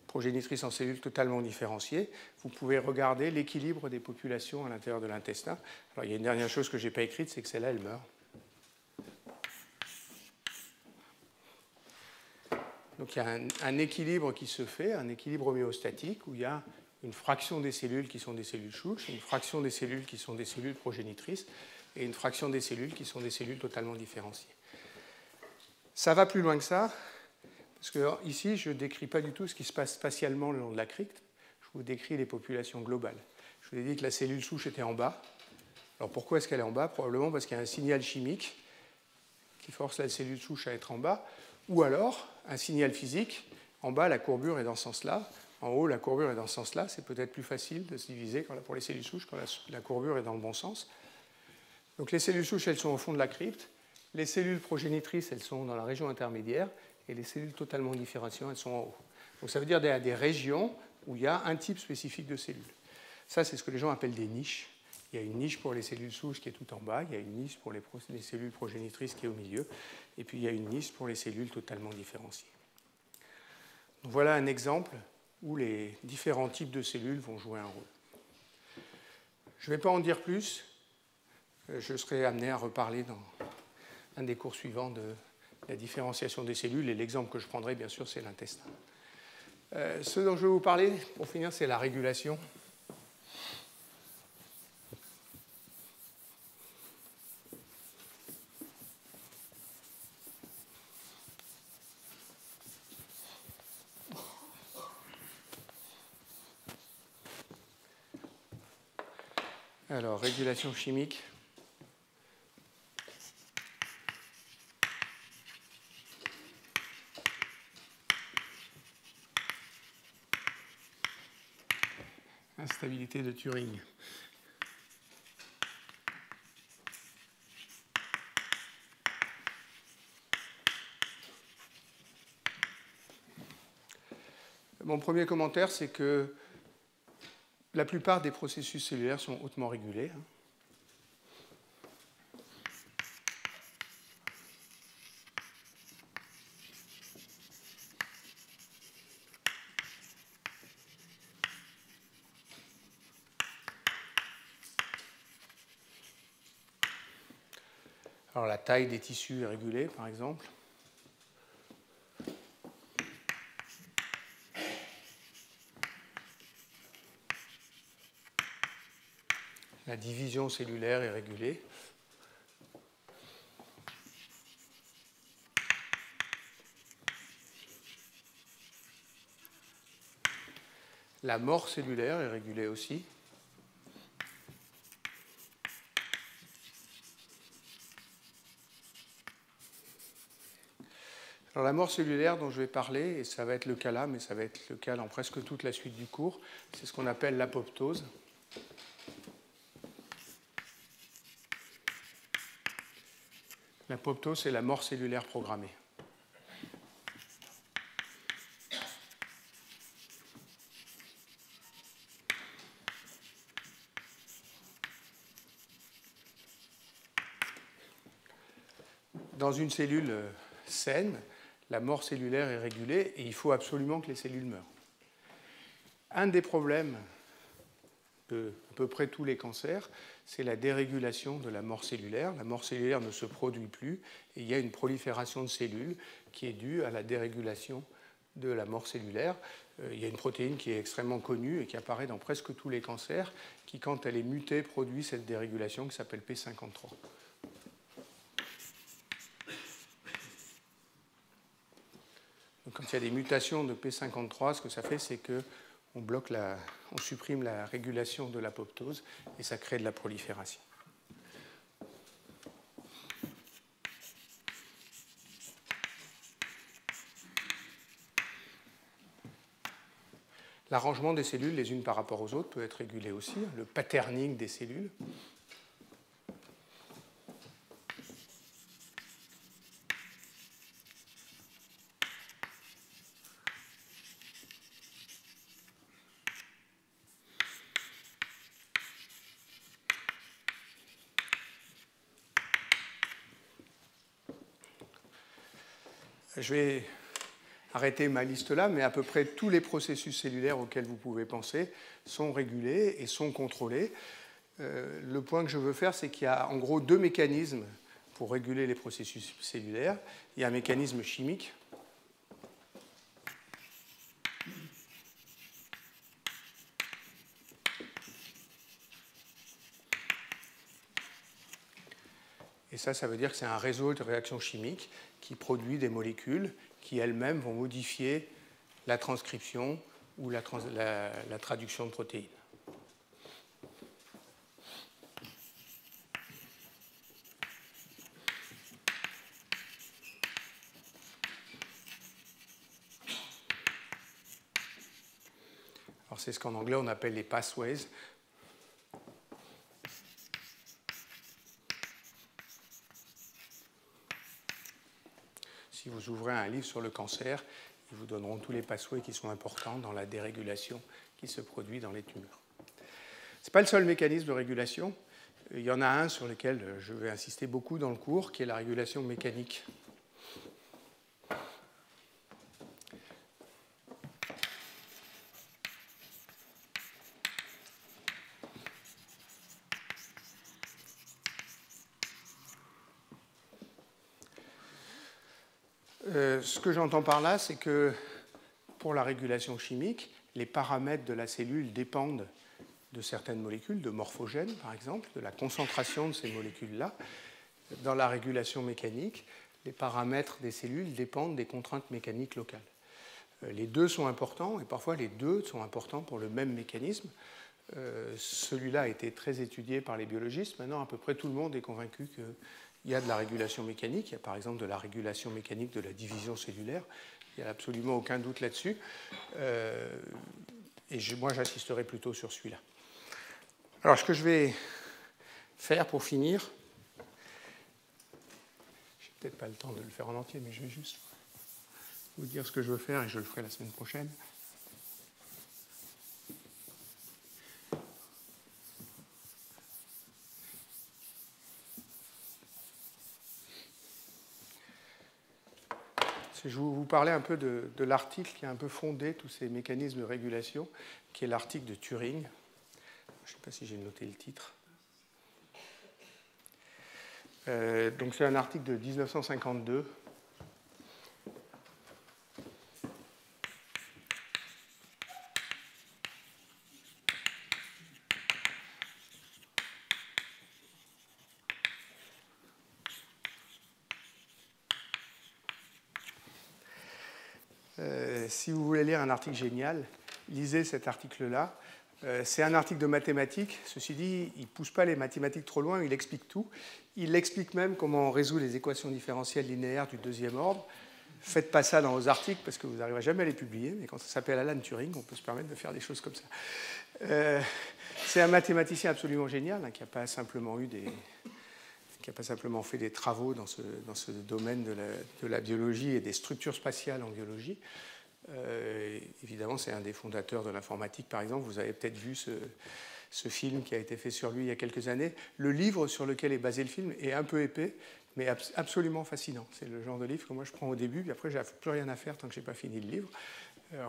S1: progénitrices en cellules totalement différenciées, vous pouvez regarder l'équilibre des populations à l'intérieur de l'intestin. Alors il y a une dernière chose que je n'ai pas écrite, c'est que celle-là, elle meurt. Donc il y a un équilibre qui se fait, un équilibre homéostatique, où il y a une fraction des cellules qui sont des cellules souches, une fraction des cellules qui sont des cellules progénitrices, et une fraction des cellules qui sont des cellules totalement différenciées. Ça va plus loin que ça, parce que ici, je ne décris pas du tout ce qui se passe spatialement le long de la crypte, je vous décris les populations globales. Je vous ai dit que la cellule souche était en bas. Alors pourquoi est-ce qu'elle est en bas? Probablement parce qu'il y a un signal chimique qui force la cellule souche à être en bas, ou alors un signal physique. En bas, la courbure est dans ce sens-là. En haut, la courbure est dans ce sens-là. C'est peut-être plus facile de se diviser pour les cellules souches quand la courbure est dans le bon sens. Donc les cellules souches, elles sont au fond de la crypte. Les cellules progénitrices, elles sont dans la région intermédiaire. Et les cellules totalement différenciées, elles sont en haut. Donc ça veut dire qu'il y a des régions où il y a un type spécifique de cellules. Ça, c'est ce que les gens appellent des niches. Il y a une niche pour les cellules souches qui est tout en bas. Il y a une niche pour les cellules progénitrices qui est au milieu. Et puis il y a une niche pour les cellules totalement différenciées. Donc voilà un exemple où les différents types de cellules vont jouer un rôle. Je ne vais pas en dire plus. Je serai amené à reparler dans un des cours suivants de la différenciation des cellules. Et l'exemple que je prendrai, bien sûr, c'est l'intestin. Ce dont je vais vous parler, pour finir, c'est la régulation. Alors, régulation chimique. Instabilité de Turing. Mon premier commentaire, c'est que la plupart des processus cellulaires sont hautement régulés. Alors la taille des tissus est régulée, par exemple. La division cellulaire est régulée. La mort cellulaire est régulée aussi. Alors la mort cellulaire dont je vais parler, et ça va être le cas là, mais ça va être le cas dans presque toute la suite du cours, c'est ce qu'on appelle l'apoptose. L'apoptose, c'est la mort cellulaire programmée. Dans une cellule saine, la mort cellulaire est régulée et il faut absolument que les cellules meurent. Un des problèmes de à peu près tous les cancers, c'est la dérégulation de la mort cellulaire. La mort cellulaire ne se produit plus et il y a une prolifération de cellules qui est due à la dérégulation de la mort cellulaire. Il y a une protéine qui est extrêmement connue et qui apparaît dans presque tous les cancers, qui, quand elle est mutée, produit cette dérégulation qui s'appelle P53. Donc, quand il y a des mutations de P53, ce que ça fait, c'est on supprime la régulation de l'apoptose et ça crée de la prolifération. L'arrangement des cellules les unes par rapport aux autres peut être régulé aussi, le patterning des cellules. Je vais arrêter ma liste là, mais à peu près tous les processus cellulaires auxquels vous pouvez penser sont régulés et sont contrôlés. Le point que je veux faire, c'est qu'il y a en gros deux mécanismes pour réguler les processus cellulaires. Il y a un mécanisme chimique. Et ça veut dire que c'est un réseau de réactions chimiques qui produit des molécules qui elles-mêmes vont modifier la transcription ou la traduction de protéines. Alors c'est ce qu'en anglais on appelle les pathways. Si vous ouvrez un livre sur le cancer, ils vous donneront tous les pathways qui sont importants dans la dérégulation qui se produit dans les tumeurs. Ce n'est pas le seul mécanisme de régulation. Il y en a un sur lequel je vais insister beaucoup dans le cours, qui est la régulation mécanique. Ce que j'entends par là, c'est que pour la régulation chimique, les paramètres de la cellule dépendent de certaines molécules, de morphogènes par exemple, de la concentration de ces molécules-là. Dans la régulation mécanique, les paramètres des cellules dépendent des contraintes mécaniques locales. Les deux sont importants, et parfois les deux sont importants pour le même mécanisme. Celui-là a été très étudié par les biologistes. Maintenant, à peu près tout le monde est convaincu qu'il y a de la régulation mécanique. Il y a par exemple de la régulation mécanique de la division cellulaire. Il n'y a absolument aucun doute là-dessus. Et moi, j'insisterai plutôt sur celui-là. Alors, ce que je vais faire pour finir, je n'ai peut-être pas le temps de le faire en entier, mais je vais juste vous dire ce que je veux faire et je le ferai la semaine prochaine. Je vais vous parler un peu de l'article qui a un peu fondé tous ces mécanismes de régulation, qui est l'article de Turing. Je ne sais pas si j'ai noté le titre. Donc c'est un article de 1952. Si vous voulez lire un article génial, lisez cet article-là. C'est un article de mathématiques. Ceci dit, il ne pousse pas les mathématiques trop loin, il explique tout. Il explique même comment on résout les équations différentielles linéaires du deuxième ordre. Faites pas ça dans vos articles parce que vous n'arriverez jamais à les publier, mais quand ça s'appelle Alan Turing, on peut se permettre de faire des choses comme ça. C'est un mathématicien absolument génial qui n'a pas simplement fait des travaux dans ce domaine de la biologie et des structures spatiales en biologie. Évidemment, c'est un des fondateurs de l'informatique, par exemple. Vous avez peut-être vu ce film qui a été fait sur lui il y a quelques années. Le livre sur lequel est basé le film est un peu épais, mais absolument fascinant. C'est le genre de livre que moi je prends au début, puis après, je n'ai plus rien à faire tant que je n'ai pas fini le livre.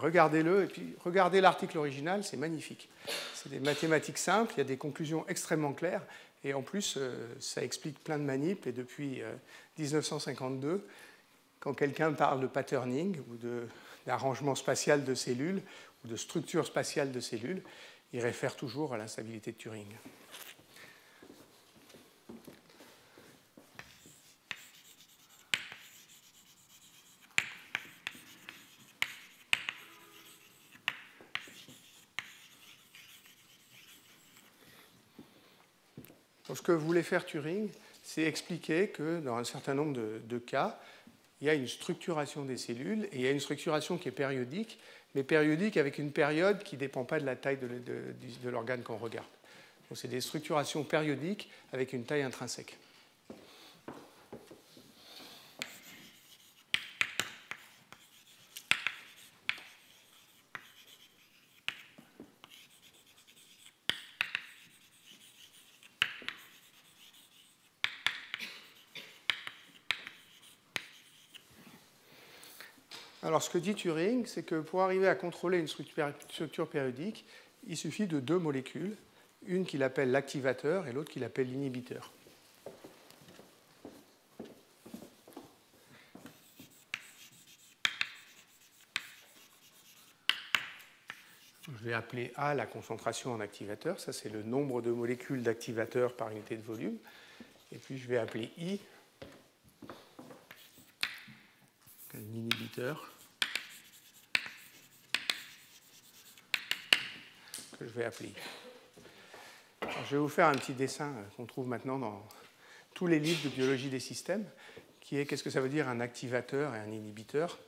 S1: Regardez-le, et puis regardez l'article original, c'est magnifique. C'est des mathématiques simples, il y a des conclusions extrêmement claires, et en plus, ça explique plein de manips, et depuis 1952, quand quelqu'un parle de patterning ou d'arrangement spatial de cellules ou de structure spatiale de cellules, il réfère toujours à l'instabilité de Turing. Donc, ce que voulait faire Turing, c'est expliquer que dans un certain nombre de cas, il y a une structuration des cellules, et il y a une structuration qui est périodique, mais périodique avec une période qui ne dépend pas de la taille de l'organe qu'on regarde. Donc c'est des structurations périodiques avec une taille intrinsèque. Alors, ce que dit Turing, c'est que pour arriver à contrôler une structure périodique, il suffit de deux molécules, une qu'il appelle l'activateur et l'autre qu'il appelle l'inhibiteur. Je vais appeler A la concentration en activateur, ça c'est le nombre de molécules d'activateur par unité de volume, et puis je vais appeler I l'inhibiteur, que je vais appeler. Alors, je vais vous faire un petit dessin qu'on trouve maintenant dans tous les livres de biologie des systèmes, qui est qu'est-ce que ça veut dire un activateur et un inhibiteur.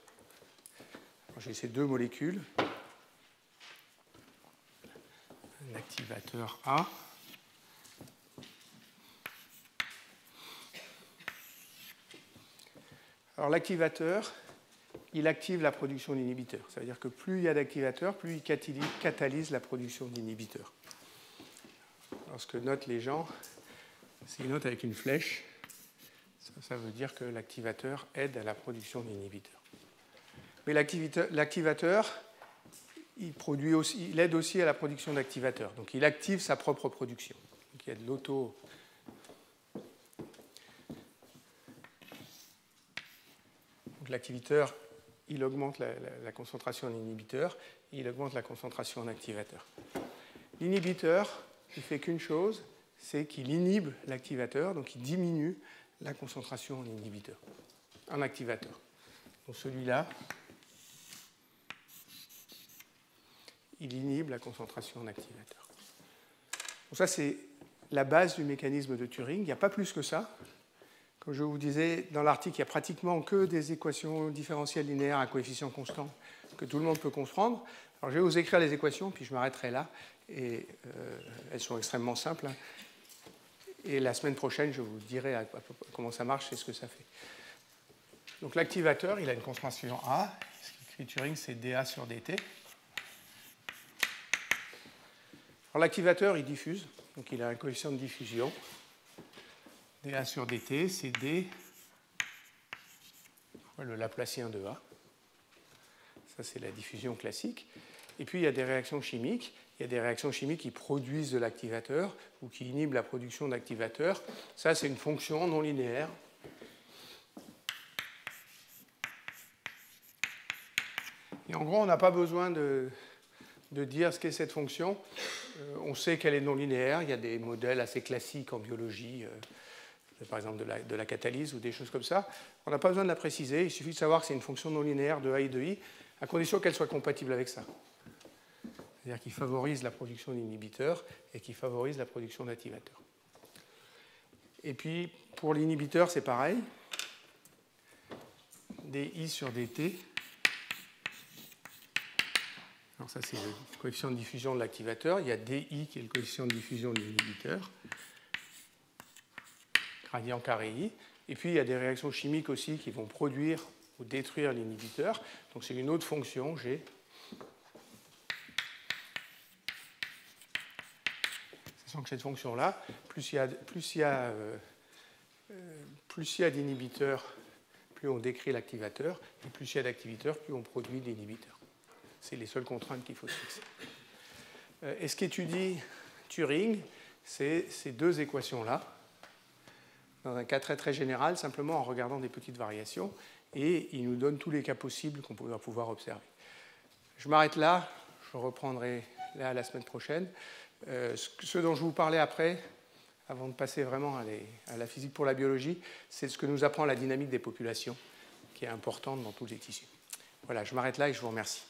S1: J'ai ces deux molécules. Un activateur A. Alors l'activateur, il active la production d'inhibiteurs. Ça veut dire que plus il y a d'activateurs, plus il catalyse la production d'inhibiteurs. Alors ce que notent les gens, c'est une note avec une flèche. Ça veut dire que l'activateur aide à la production d'inhibiteurs. Mais l'activateur, il aide aussi à la production d'activateurs. Donc il active sa propre production. Donc il y a de l'auto. Donc l'activateur, il augmente la concentration en inhibiteur, et il augmente la concentration en activateur. L'inhibiteur, il ne fait qu'une chose, c'est qu'il inhibe l'activateur, donc il diminue la concentration en inhibiteur, en activateur. Donc celui-là, il inhibe la concentration en activateur. Donc ça, c'est la base du mécanisme de Turing. Il n'y a pas plus que ça. Comme je vous disais, dans l'article, il n'y a pratiquement que des équations différentielles linéaires à coefficient constant que tout le monde peut comprendre. Alors, je vais vous écrire les équations, puis je m'arrêterai là. Et elles sont extrêmement simples. Et la semaine prochaine, je vous dirai comment ça marche et ce que ça fait. Donc l'activateur, il a une concentration A. Ce qui écrit Turing, c'est dA sur dt. Alors l'activateur, il diffuse. Donc il a un coefficient de diffusion. dA sur dt, c'est d fois le Laplacien de A. Ça, c'est la diffusion classique. Et puis, il y a des réactions chimiques. Il y a des réactions chimiques qui produisent de l'activateur ou qui inhibent la production d'activateur. Ça, c'est une fonction non linéaire. Et en gros, on n'a pas besoin de dire ce qu'est cette fonction. On sait qu'elle est non linéaire. Il y a des modèles assez classiques en biologie, par exemple de la catalyse ou des choses comme ça. On n'a pas besoin de la préciser. Il suffit de savoir que c'est une fonction non linéaire de A et de I, à condition qu'elle soit compatible avec ça. C'est-à-dire qu'il favorise la production d'inhibiteurs et qu'il favorise la production d'activateurs. Et puis, pour l'inhibiteur, c'est pareil. dI sur dt. Alors ça, c'est le coefficient de diffusion de l'activateur. Il y a dI qui est le coefficient de diffusion de l'inhibiteur. Gradient carré I. Et puis, il y a des réactions chimiques aussi qui vont produire ou détruire l'inhibiteur. Donc, c'est une autre fonction, G. Sachant que cette fonction-là, plus il y a d'inhibiteurs, plus on décrit l'activateur, et plus il y a d'activateurs, plus on produit d'inhibiteurs. C'est les seules contraintes qu'il faut se fixer. Et ce qu'étudie Turing, c'est ces deux équations-là, dans un cas très très général, simplement en regardant des petites variations, et il nous donne tous les cas possibles qu'on va pouvoir observer. Je m'arrête là, je reprendrai là la semaine prochaine. Ce dont je vous parlais après, avant de passer vraiment à la physique pour la biologie, c'est ce que nous apprend la dynamique des populations, qui est importante dans tous les tissus. Voilà, je m'arrête là et je vous remercie.